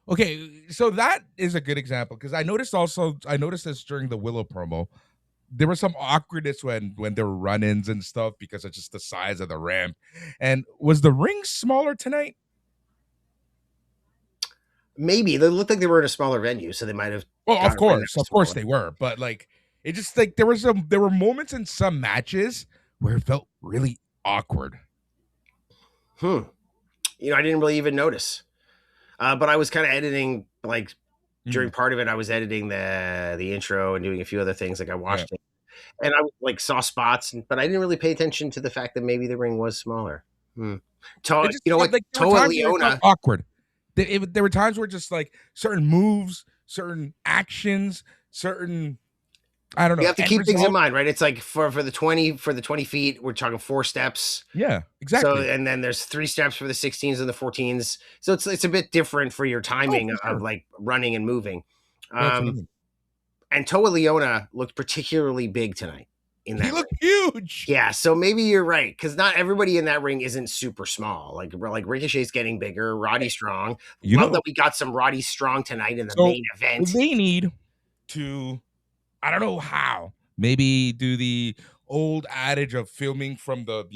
Okay, so that is a good example because I noticed this during the Willow promo. There was some awkwardness when there were run-ins and stuff because of just the size of the ramp. And was the ring smaller tonight? Maybe. They looked like they were in a smaller venue, so they might have. Well, of course they were, but like it just like there were moments in some matches where it felt really awkward. I didn't really even notice. But I was kind of editing, like during part of it, I was editing the intro and doing a few other things. Like I watched it, and I like saw spots, but I didn't really pay attention to the fact that maybe the ring was smaller. Toa Leona, awkward. There were times where just like certain moves, certain actions, certain. I don't know. You have to keep things in mind, right? It's like for the 20 feet, we're talking 4 steps. Yeah, exactly. So and then there's 3 steps for the 16s and the 14s. So it's a bit different for your timing of like running and moving. And Toa Leona looked particularly big tonight. He looked huge. Yeah, so maybe you're right because not everybody in that ring isn't super small. Like Ricochet's getting bigger. Roddy's strong. Love that we got some Roddy Strong tonight in the main event. They need to. I don't know how. Maybe do the old adage of filming from the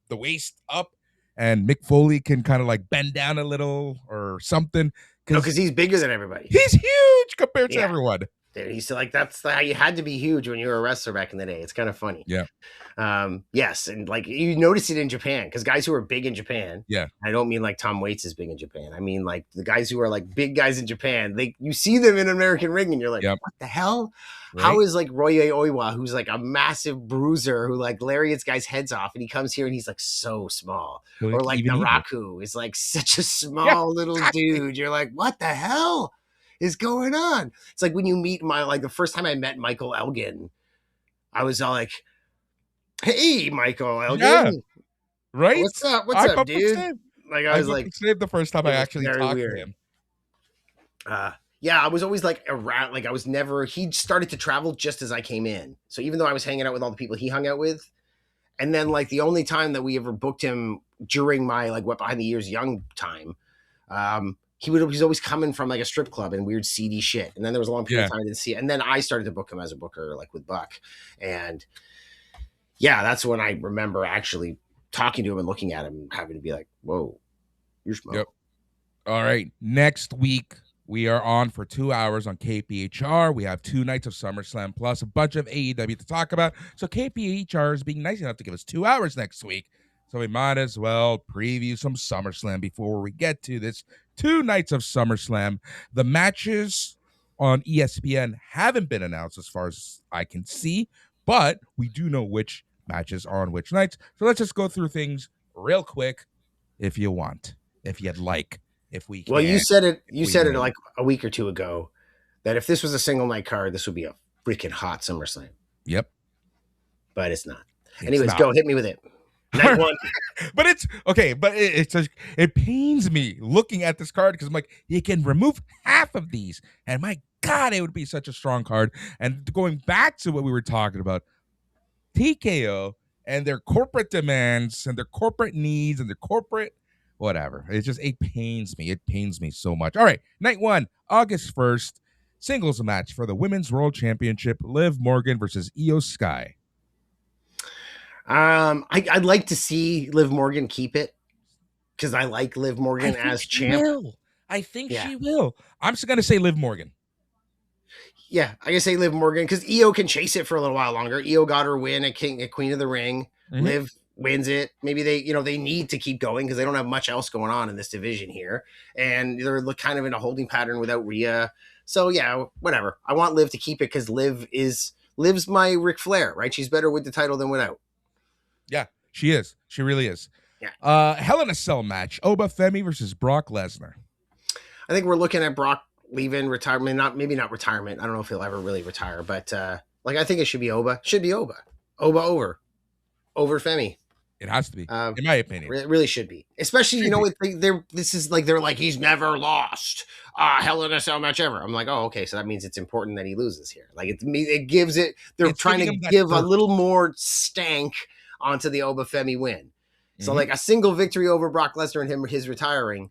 waist up, and Mick Foley can kind of like bend down a little or something. Because he's bigger than everybody. He's huge compared to everyone. Dude, he's like that's how you had to be huge when you were a wrestler back in the day. It's kind of funny. Yeah. Yes, and like you notice it in Japan because guys who are big in Japan. Yeah. I don't mean like Tom Waits is big in Japan. I mean like the guys who are like big guys in Japan. You see them in an American ring and you're like, what the hell? Right? How is like Roye Oiwa, who's like a massive bruiser who like lariats guys' heads off, and he comes here and he's like so small, or like Naraku is like such a small little dude. You're like, what the hell is going on? It's like when you meet the first time I met Michael Elgin, I was all like, hey, Michael Elgin. Yeah, right? What's up, dude? Like I was like, the first time I actually talked to him. Yeah, I was always like around. Like I was never. He started to travel just as I came in. So even though I was hanging out with all the people he hung out with, and then like the only time that we ever booked him during my like what behind the ears young time, he's always coming from like a strip club and weird seedy shit. And then there was a long period of time I didn't see it. And then I started to book him as a booker, like with Buck. And yeah, that's when I remember actually talking to him and looking at him and having to be like, whoa, you're small. Yep. All right. Next week, we are on for 2 hours on KPHR. We have 2 nights of SummerSlam plus a bunch of AEW to talk about. So KPHR is being nice enough to give us 2 hours next week. So we might as well preview some SummerSlam before we get to this 2 nights of SummerSlam. The matches on ESPN haven't been announced as far as I can see, but we do know which matches are on which nights. So let's just go through things real quick if you want, if you'd like, if we can. Well, you said it like a week or two ago that if this was a single night card, this would be a freaking hot SummerSlam. Yep. But it's not. Anyways, go hit me with it. Night one. But it's okay. But it pains me looking at this card because I'm like, you can remove half of these, and my God, it would be such a strong card. And going back to what we were talking about, TKO and their corporate demands and their corporate needs and their corporate whatever. It pains me. It pains me so much. All right, night one, August 1st, singles match for the Women's World Championship, Liv Morgan versus Io Sky. I'd like to see Liv Morgan keep it because I like Liv Morgan as champ. I think she will. I'm just gonna say Liv Morgan. Yeah, I can say Liv Morgan because Io can chase it for a little while longer. Io got her win at Queen of the Ring. Mm-hmm. Liv wins it. Maybe they need to keep going because they don't have much else going on in this division here, and they're kind of in a holding pattern without Rhea. So yeah, whatever. I want Liv to keep it because Liv's my Ric Flair, right? She's better with the title than without. Yeah, she is. She really is. Yeah. Hell in a Cell match: Oba Femi versus Brock Lesnar. I think we're looking at Brock leaving retirement, maybe not retirement. I don't know if he'll ever really retire, but I think it should be Oba. Should be Oba. Oba over Femi. It has to be, in my opinion. It really should be, especially they're like he's never lost Hell in a Cell match ever. I'm like, oh, okay, so that means it's important that he loses here. Like it gives it. They're trying to give a little more stank onto the Oba Femi win. So like a single victory over Brock Lesnar and his retiring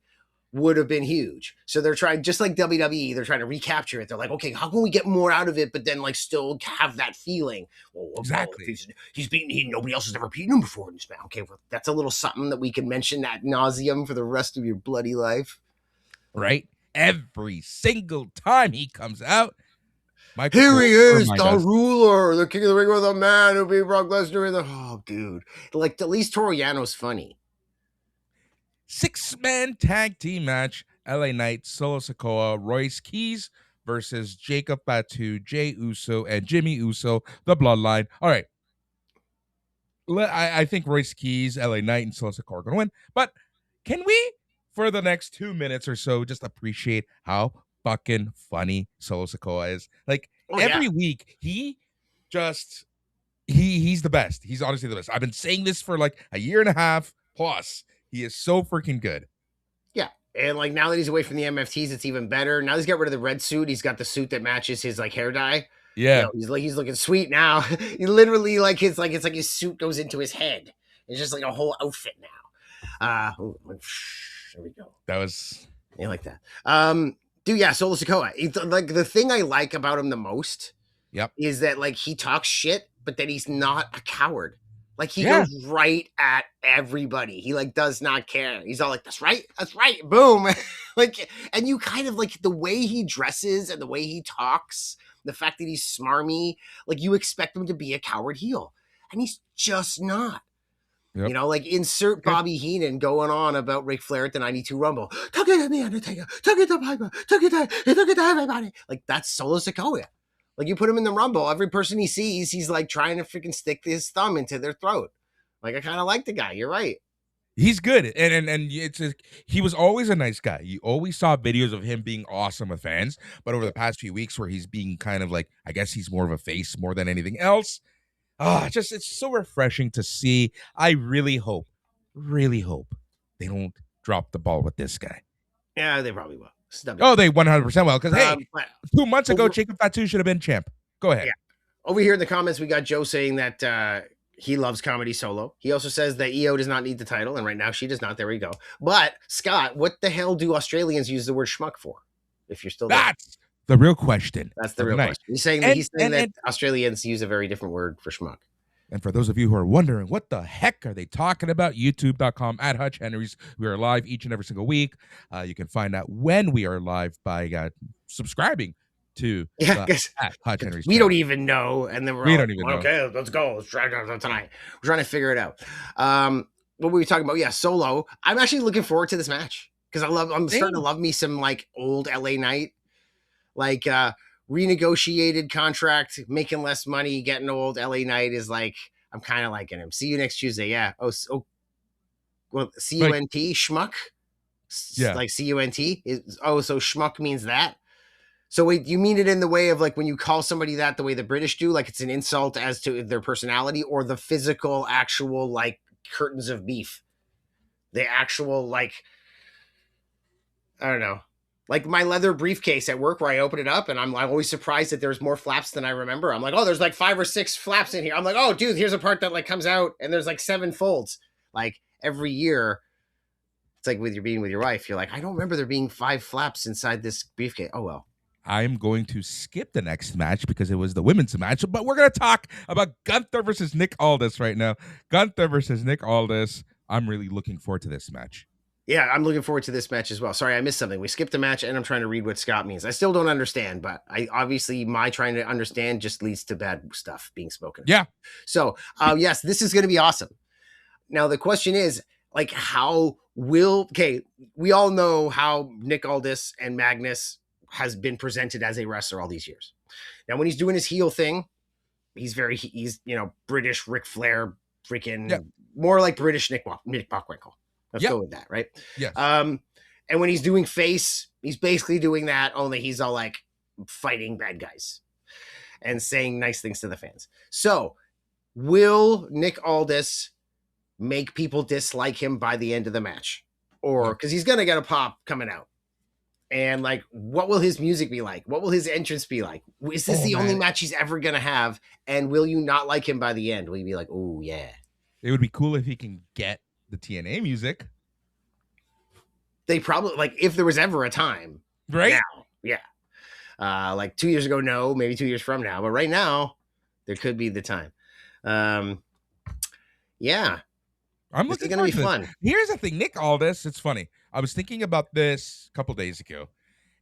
would have been huge. So they're trying, just like WWE, they're trying to recapture it. They're like, okay, how can we get more out of it, but then like still have that feeling? Well, exactly. He's beaten, nobody else has ever beaten him before in this match. Okay, well, that's a little something that we can mention ad nauseum for the rest of your bloody life. Right? Every single time he comes out, here he is, the ruler, the king of the ring with a man who beat Brock Lesnar in the... Oh, dude. Like, at least Toru Yano's funny. 6-man tag team match, LA Knight, Solo Sikoa, Royce Keys versus Jacob Fatu, Jey Uso, and Jimmy Uso, the Bloodline. All right. I think Royce Keys, LA Knight, and Solo Sikoa are going to win. But can we, for the next 2 minutes or so, just appreciate how fucking funny Solo Sikoa is? Like, every week, he's the best. He's honestly the best. I've been saying this for like a year and a half plus. He is so freaking good. Yeah. And like now that he's away from the MFTs, it's even better. Now he's got rid of the red suit. He's got the suit that matches his like hair dye. Yeah. He's looking sweet now. He literally it's like his suit goes into his head. It's just like a whole outfit now. There we go. That was like that. Dude, yeah, Solo Sikoa. Like the thing I like about him the most is that like he talks shit, but that he's not a coward. Like he goes right at everybody. He like does not care. He's all like, that's right, boom. Like, and you kind of like the way he dresses and the way he talks, the fact that he's smarmy, like you expect him to be a coward heel. And he's just not. Yep. Like insert Bobby Heenan going on about Ric Flair at the 92 Rumble. Took it to the Undertaker, took it to Piper, took it to everybody. Like that's Solo Sikoa. Like you put him in the Rumble, every person he sees, he's like trying to freaking stick his thumb into their throat. Like I kind of like the guy. You're right. He's good, and he was always a nice guy. You always saw videos of him being awesome with fans, but over the past few weeks, where he's being kind of like, I guess he's more of a face more than anything else. It's so refreshing to see. I really hope they don't drop the ball with this guy. Yeah, they probably will. Oh, they 100% will. Because, hey, 2 months ago, Jacob Fatu should have been champ. Go ahead. Yeah. Over here in the comments, we got Joe saying that he loves comedy Solo. He also says that Io does not need the title, and right now she does not. There we go. But, Scott, what the hell do Australians use the word schmuck for? If you're still there. That's the real question. That's the real question. He's saying that Australians use a very different word for schmuck. And for those of you who are wondering, what the heck are they talking about? YouTube.com at Hutch Henries. We are live each and every single week. You can find out when we are live by subscribing to at Hutch Henries. We don't even know. And then we don't even know. Okay, let's go. Let's try it tonight. We're trying to figure it out. What were we talking about? Yeah, Solo. I'm actually looking forward to this match because I'm starting to love me some like old LA Knight. Like, renegotiated contract, making less money, getting old. LA Knight is like, I'm kind of liking him. See you next Tuesday. Yeah. Well, C-U-N-T, schmuck. Yeah. Like C-U-N-T. So schmuck means that. So wait, you mean it in the way of like when you call somebody that the way the British do, like it's an insult as to their personality or the physical, actual like curtains of beef. The actual, like, I don't know, like my leather briefcase at work where I open it up and I'm always surprised that there's more flaps than I remember. I'm like, oh, there's like 5 or 6 flaps in here. I'm like, oh, dude, here's a part that like comes out and there's like 7 folds. Like every year, it's like with your wife, you're like, I don't remember there being 5 flaps inside this briefcase. Oh, well. I'm going to skip the next match because it was the women's match, but we're going to talk about Gunther versus Nick Aldis right now. Gunther versus Nick Aldis. I'm really looking forward to this match. Yeah, I'm looking forward to this match as well. Sorry, I missed something. We skipped a match, and I'm trying to read what Scott means. I still don't understand, but my trying to understand just leads to bad stuff being spoken. Yeah. So, yes, this is going to be awesome. Now, the question is, like, we all know how Nick Aldis and Magnus has been presented as a wrestler all these years. Now, when he's doing his heel thing, he's British Ric Flair, freaking more like British Nick Bockwinkel. Let's go with that, right? Yes. And when he's doing face, he's basically doing that, only he's all like fighting bad guys and saying nice things to the fans. So, will Nick Aldis make people dislike him by the end of the match? Or, because he's going to get a pop coming out. And like, what will his music be like? What will his entrance be like? Is this the only match he's ever going to have? And will you not like him by the end? Will you be like, oh, yeah. It would be cool if he can get the TNA music. They probably, like, if there was ever a time. Right? Now, yeah. Like 2 years ago, no. Maybe 2 years from now. But right now, there could be the time. Yeah. I'm looking going to be fun. Here's the thing. Nick Aldis, it's funny. I was thinking about this a couple days ago.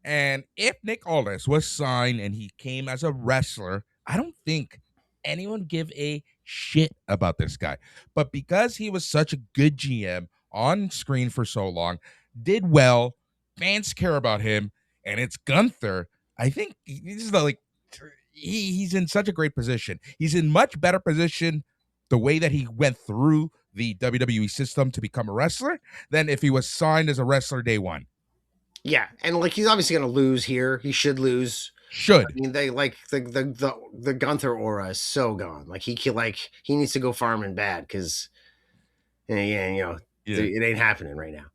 And if Nick Aldis was signed and he came as a wrestler, I don't think anyone give a shit about this guy. But because he was such a good GM on screen for so long, did well, fans care about him, and it's Gunther, I think he's in such a great position. He's in much better position the way that he went through the WWE system to become a wrestler than if he was signed as a wrestler day one. Yeah, and like he's obviously going to lose here. He should lose. Should. I mean, they like the Gunther aura is so gone. Like he needs to go farming bad because it ain't happening right now.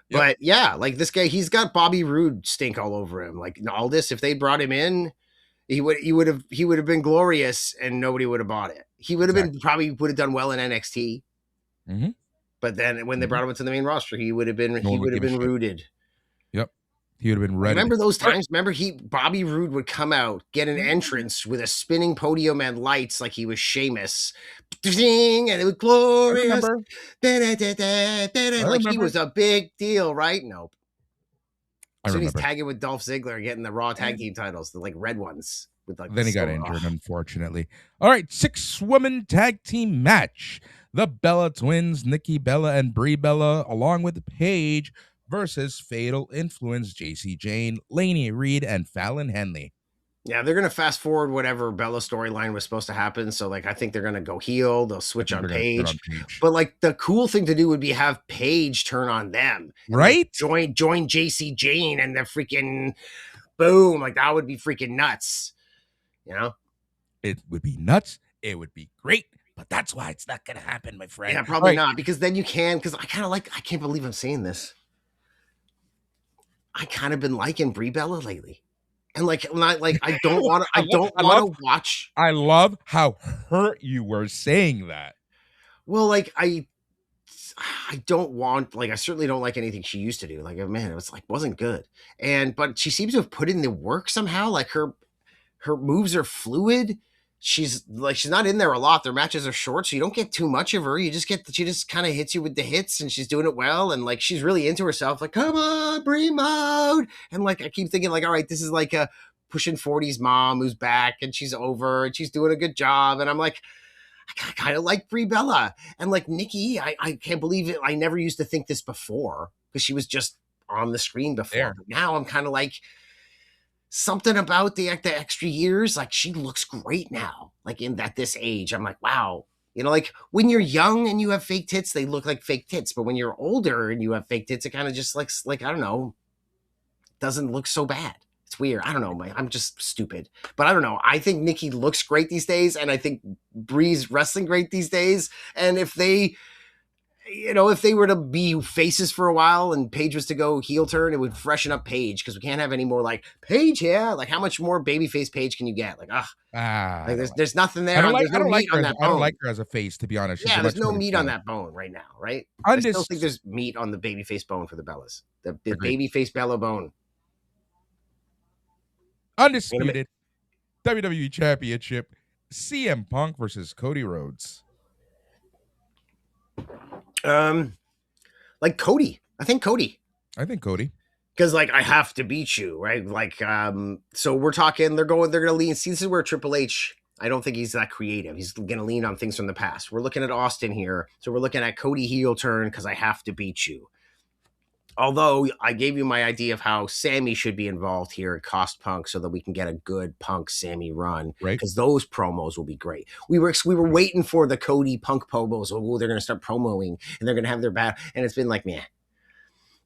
Yep. But yeah, like this guy, he's got Bobby Roode stink all over him. Like Aldis, if they brought him in, he would have been glorious and nobody would have bought it. He would have probably would have done well in NXT. Mm-hmm. But then when they brought him into the main roster, he would have been rooted. Yep. He would have been ready. Remember those times? Remember Bobby Roode would come out, get an entrance with a spinning podium and lights like he was Sheamus. Ding, and it was glorious. Like he was a big deal, right? Nope. So he's tagging with Dolph Ziggler, getting the Raw tag team titles, the like red ones. With like then he got injured, unfortunately. All right, 6-woman tag team match. The Bella Twins, Nikki Bella and Brie Bella, along with Paige versus Fatal Influence, JC Jane, Lainey Reed, and Fallon Henley. Yeah, they're going to fast forward whatever Bella storyline was supposed to happen. So, like, I think they're going to go heel. They'll switch on Paige. But, like, the cool thing to do would be have Paige turn on them. Right? Like, join JC Jane and the freaking boom. Like, that would be freaking nuts. You know? It would be nuts. It would be great. But that's why it's not going to happen, my friend. Yeah, probably not. Because then you can. Because I can't believe I'm saying this. I kind of been liking Brie Bella lately. And I don't want to watch. I love how hurt you were saying that. Well, like I don't want, like, I certainly don't like anything she used to do. Like, man, it was like, wasn't good. But she seems to have put in the work somehow. Like her moves are fluid. She's not in there a lot. Their matches are short, so you don't get too much of her. She just kind of hits you with the hits, and she's doing it well. And like, she's really into herself. Like, come on, Brie mode. And like, I keep thinking like, all right, this is like a pushing 40s mom who's back and she's over and she's doing a good job. And I'm like, I kind of like Brie Bella. And like Nikki, I can't believe it. I never used to think this before because she was just on the screen before. But now I'm kind of like, something about the extra years, like she looks great now, like in this age. I'm like, wow. You know, like when you're young and you have fake tits, they look like fake tits. But when you're older and you have fake tits, it kind of just like, I don't know, doesn't look so bad. It's weird. I don't know. I'm just stupid. But I don't know. I think Nikki looks great these days. And I think Brie's wrestling great these days. And if they if they were to be faces for a while and Paige was to go heel turn, it would freshen up Paige because we can't have any more like Paige here. Like, how much more babyface Paige can you get? Like, there's nothing there. There's no meat on that bone. I don't like her as a face, to be honest. Yeah, there's no meat on that bone right now, right? I still think there's meat on the babyface bone for the Bellas. The babyface Bella bone. Undisputed WWE Championship, CM Punk versus Cody Rhodes. Like Cody. I think Cody. Because I have to beat you, right? So we're talking, they're gonna lean. See, this is where Triple H, I don't think he's that creative. He's gonna lean on things from the past. We're looking at Austin here. So we're looking at Cody heel turn because I have to beat you. Although I gave you my idea of how Sammy should be involved here at Cost Punk so that we can get a good Punk Sammy run. Right. Because those promos will be great. We were waiting for the Cody Punk promos. Oh, they're going to start promoing and they're going to have their battle. And it's been like, meh.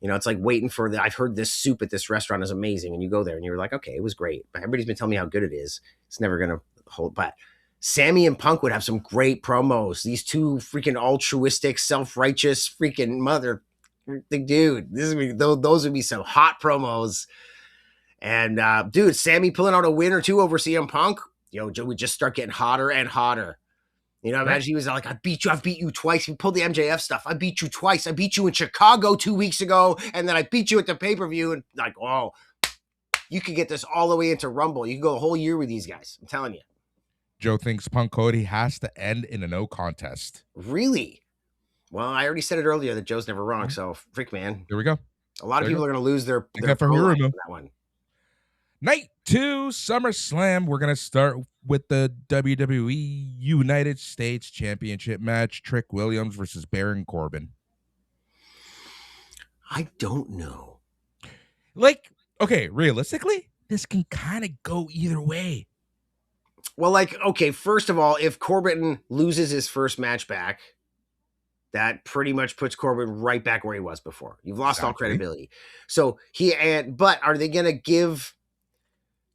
It's like waiting for I've heard this soup at this restaurant is amazing. And you go there and you're like, okay, it was great. But everybody's been telling me how good it is. It's never going to hold. But Sammy and Punk would have some great promos. These two freaking altruistic, self-righteous freaking dude, those would be some hot promos. And dude, Sammy pulling out a win or two over CM Punk, Joe would just start getting hotter and hotter. Imagine he was like, I've beat you twice. He pulled the MJF stuff. I beat you twice. I beat you in Chicago 2 weeks ago, and then I beat you at the pay-per-view. And like, oh, you could get this all the way into Rumble. You could go a whole year with these guys. I'm telling you. Joe thinks Punk Cody has to end in a no contest. Really? Well, I already said it earlier that Joe's never wrong. So, freak, man. Here we go. A lot of people are going to lose their for that one. Night 2, SummerSlam. We're going to start with the WWE United States Championship match. Trick Williams versus Baron Corbin. I don't know. Okay, realistically, this can kind of go either way. Well, okay, first of all, if Corbin loses his first match back, that pretty much puts Corbin right back where he was before. You've lost all credibility. So but are they gonna give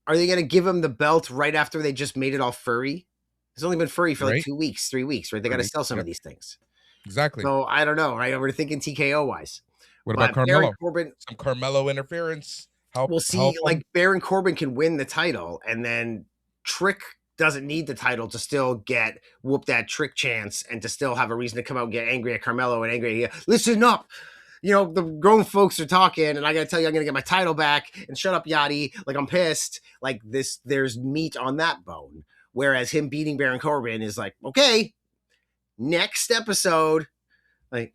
him the belt right after they just made it all furry? It's only been furry for 2 weeks, 3 weeks, right? They got to sell some of these things. Exactly. So I don't know, right? We're thinking TKO wise. What about Carmelo? Some Carmelo interference. We'll see. Baron Corbin can win the title, and then Trick doesn't need the title to still whoop that Trick chance and to still have a reason to come out and get angry at Carmelo and angry at, listen up, the grown folks are talking and I gotta tell you I'm gonna get my title back and shut up Yachty, I'm pissed. There's meat on that bone, whereas him beating Baron Corbin is like, okay, next episode, Joe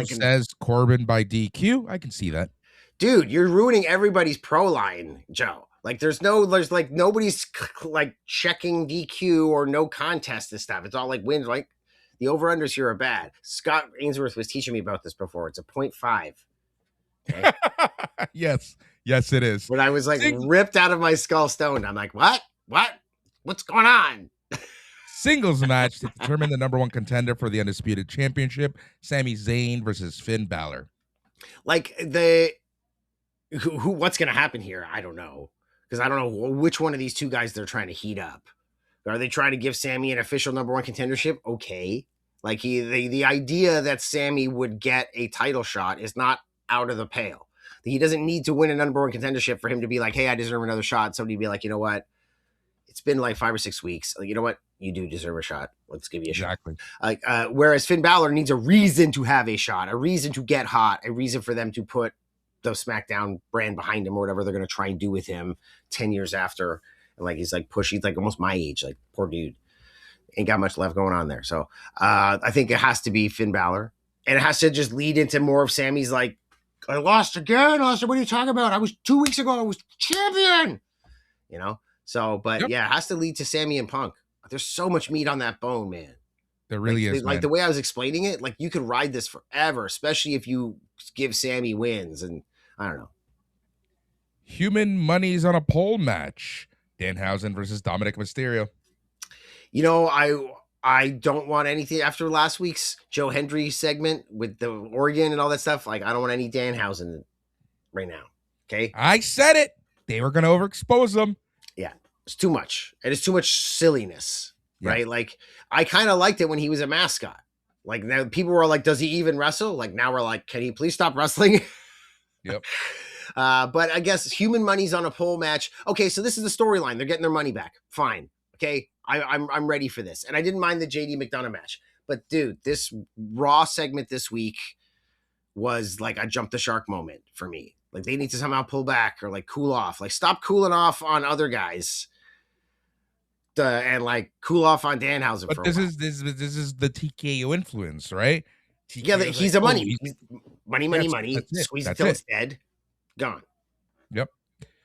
says Corbin by DQ. I can see that. Dude, you're ruining everybody's pro line, Joe. There's nobody's checking DQ or no contest and stuff. It's all wins. The over-unders here are bad. Scott Ainsworth was teaching me about this before. It's a 0.5. Okay? Yes, it is. When I was ripped out of my skull stoned, I'm like, what? What's going on? Singles match to determine the number one contender for the Undisputed Championship. Sami Zayn versus Finn Balor. What's going to happen here? I don't know. Because I don't know which one of these two guys they're trying to heat up. Are they trying to give Sammy an official number one contendership? Okay. The idea that Sammy would get a title shot is not out of the pale. He doesn't need to win a number one contendership for him to be like, hey, I deserve another shot. Somebody be like, you know what? It's been 5 or 6 weeks. You know what? You do deserve a shot. Let's give you a shot. Whereas Finn Balor needs a reason to have a shot, a reason to get hot, a reason for them to put the SmackDown brand behind him or whatever they're going to try and do with him 10 years after. And he's pushy. He's almost my age, poor dude. Ain't got much left going on there. So I think it has to be Finn Balor. And it has to just lead into more of Sammy's I lost again. What are you talking about? 2 weeks ago, I was champion. So, but yep. Yeah, it has to lead to Sammy and Punk. There's so much meat on that bone, man. There really is. The way I was explaining it, you could ride this forever, especially if you give Sammy wins. And I don't know. Human money's on a pole match. Danhausen versus Dominic Mysterio. I don't want anything after last week's Joe Hendry segment with the Oregon and all that stuff. I don't want any Danhausen right now. Okay. I said it. They were going to overexpose them. Yeah. It's too much. It is too much silliness. Yeah. right? Like, I kind of liked it when he was a mascot. Like, now people were like, does he even wrestle? Like, now we're like, can he please stop wrestling? Yep. But I guess human money's on a pole match. Okay, so this is the storyline. They're getting their money back. Fine. Okay, I'm ready for this. And I didn't mind the JD McDonough match. But dude, this Raw segment this week was like a jump the shark moment for me. Like, they need to somehow pull back or like cool off. Like, stop cooling off on other guys. And like cool off on Danhausen But for a this while. is the TKO influence, right? Yeah, TKO 's he's like, a money. he's- Money. that's it. Squeeze it That's till it. it's dead. Gone. Yep.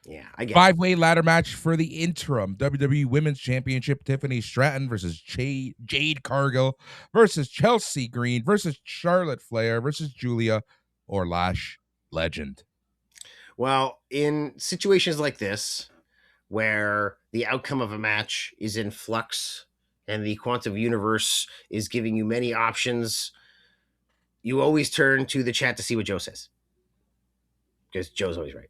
Yeah, I get it. 5-way ladder match for the interim WWE Women's Championship. Tiffany Stratton versus Jade Cargill versus Chelsea Green versus Charlotte Flair versus Julia or Lash Legend. Well, in situations like this, where the outcome of a match is in flux and the quantum universe is giving you many options, you always turn to the chat to see what Joe says. Because Joe's always right.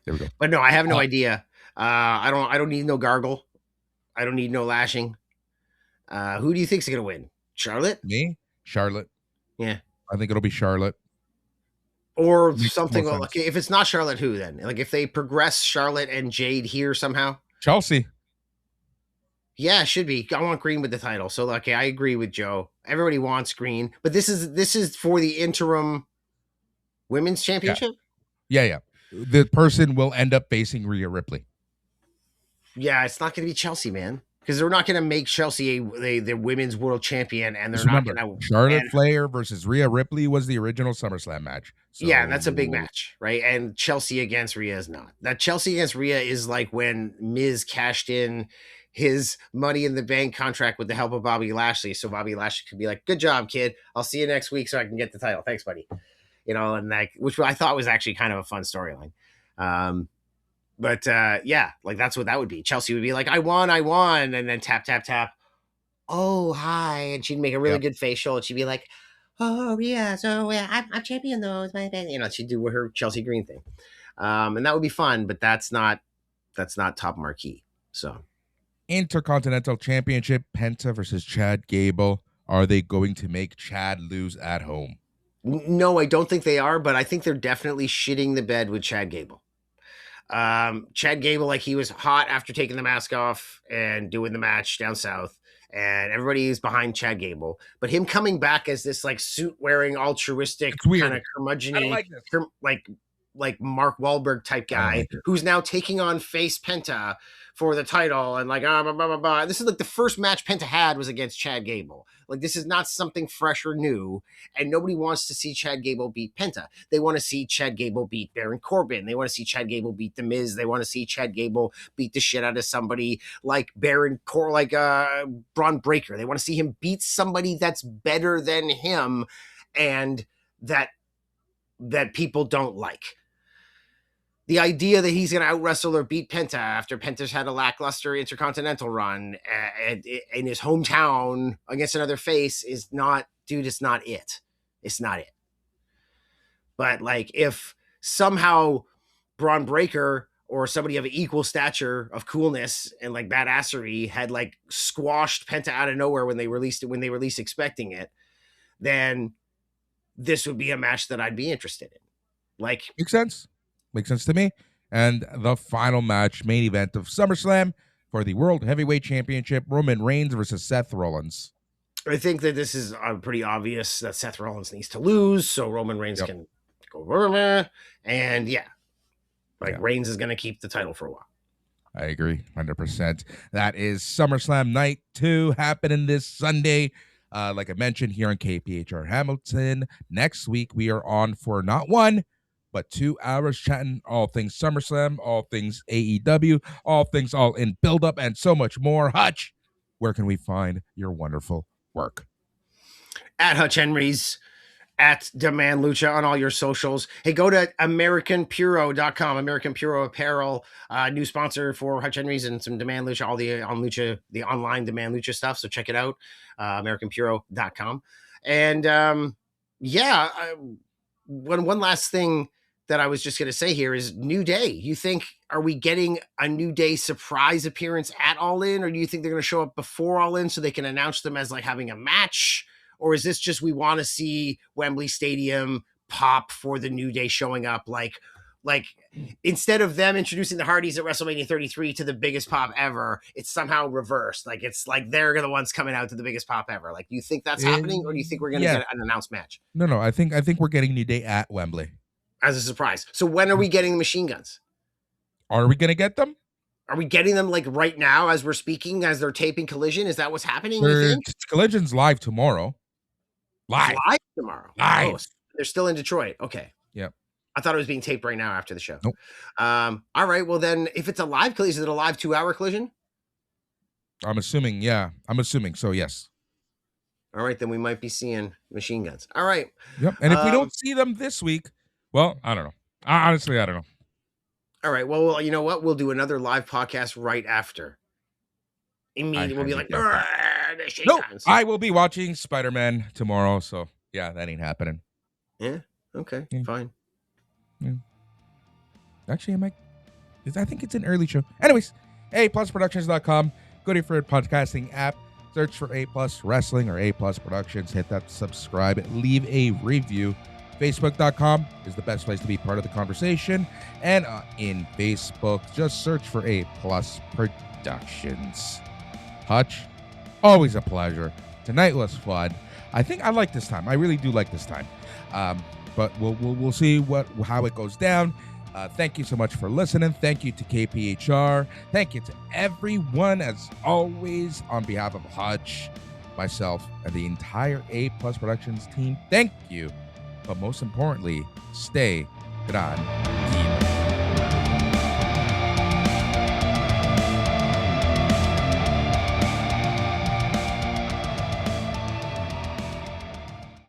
There we go. But no, I have no idea. I don't need no gargle. I don't need no lashing. Who do you think's gonna win? Charlotte? Me? Charlotte. Yeah. I think it'll be Charlotte. Or Makes something more like, sense. if it's not Charlotte, who then? Like, if they progress Charlotte and Jade here somehow? Chelsea. Yeah, it should be. I want Green with the title. So, okay, I agree with Joe. Everybody wants Green, but this is for the interim women's championship. Yeah. The person will end up facing Rhea Ripley. Yeah, it's not going to be Chelsea, man, because they're not going to make Chelsea the women's world champion, and they're Just not remember, going to. Charlotte Flair versus Rhea Ripley was the original SummerSlam match. So, Yeah, and that's a big match, right? And Chelsea against Rhea is not. That Chelsea against Rhea is like when Miz cashed in his Money in the Bank contract with the help of Bobby Lashley. So Bobby Lashley could be like, good job, kid. I'll see you next week so I can get the title. Thanks, buddy. You know, and like, which I thought was actually kind of a fun storyline. But yeah, like that's what that would be. Chelsea would be like, I won. And then tap, tap, tap. Oh, hi. And she'd make a really good facial. And she'd be like, oh, Rhea. So yeah, I'm champion though. It's my thing. You know, she'd do her Chelsea Green thing. And that would be fun, but that's not top marquee. So Intercontinental Championship, Penta versus Chad Gable. Are they going to make Chad lose at home? no, I don't think they are, but I think they're definitely shitting the bed with Chad Gable. Chad Gable, like, he was hot after taking the mask off and doing the match down south, and everybody is behind Chad Gable. But him coming back as this like suit wearing altruistic kind of curmudgeon, like Mark Wahlberg type guy who's now taking on face Penta for the title, and like blah, blah, blah, blah. This is like the first match Penta had was against Chad Gable. Like, this is not something fresh or new, and nobody wants to see Chad Gable beat Penta. They want to see Chad Gable beat Baron Corbin. They want to see Chad Gable beat The Miz. They want to see Chad Gable beat the shit out of somebody like Braun Breaker. They want to see him beat somebody that's better than him and that people don't like. The idea that he's going to out-wrestle or beat Penta after Penta's had a lackluster Intercontinental run in his hometown against another face is not, dude, it's not it. It's not it. But, like, if somehow Braun Breaker or somebody of equal stature of coolness and, like, badassery had, like, squashed Penta out of nowhere when they were least expecting it, then this would be a match that I'd be interested in. Like, makes sense. Makes sense to me. And the final match, main event of SummerSlam for the World Heavyweight Championship, Roman Reigns versus Seth Rollins. I think that this is pretty obvious that Seth Rollins needs to lose so Roman Reigns can go over. And Reigns is going to keep the title for a while. I agree 100%. That is SummerSlam Night 2 happening this Sunday. Like I mentioned here on KPHR Hamilton. Next week, we are on for not 1, but 2 hours chatting all things SummerSlam, all things AEW, all things all in build-up, and so much more. Hutch, where can we find your wonderful work? At Hutch Henries, at Demand Lucha on all your socials. Hey, go to AmericanPuro.com, American Puro Apparel, new sponsor for Hutch Henries and some Demand Lucha, all the online Demand Lucha stuff. So check it out, AmericanPuro.com. And one last thing that I was just going to say here is New Day. You think, are we getting a New Day surprise appearance at All In, or do you think they're going to show up before All In so they can announce them as like having a match? Or is this just we want to see Wembley Stadium pop for the New Day showing up? Like instead of them introducing the Hardys at WrestleMania 33 to the biggest pop ever, it's somehow reversed. Like it's like they're the ones coming out to the biggest pop ever. Like, do you think that's happening, or do you think we're going to get an announced match? No. I think we're getting New Day at Wembley as a surprise. So when are we getting the Machine Guns? Are we going to get them? Are we getting them like right now as we're speaking, as they're taping Collision? Is that what's happening? You think? Collision's live tomorrow. Live tomorrow. Live. Oh, they're still in Detroit. Okay. Yep. I thought it was being taped right now after the show. Nope. All right. Well, then if it's a live Collision, is it a live 2-hour Collision? I'm assuming. Yeah. I'm assuming. So, yes. All right. Then we might be seeing Machine Guns. All right. Yep. And if we don't see them this week, well, I don't know. Honestly, I don't know. All right. Well, you know what? We'll do another live podcast right after. Immediately, we'll be like, nope. I will be watching Spider-Man tomorrow. So, yeah, that ain't happening. Yeah. Okay. Yeah. Fine. Yeah. Actually, I think it's an early show. Anyways, aplusproductions.com. Go to your favorite podcasting app. Search for A Plus Wrestling or A Plus Productions. Hit that subscribe. Leave a review. Facebook.com is the best place to be part of the conversation. And in Facebook, just search for A Plus Productions. Hutch, always a pleasure. Tonight was fun. I think I like this time. I really do like this time. But we'll see how it goes down. Thank you so much for listening. Thank you to KPHR. Thank you to everyone, as always, on behalf of Hutch, myself, and the entire A Plus Productions team. Thank you. But most importantly, stay good on.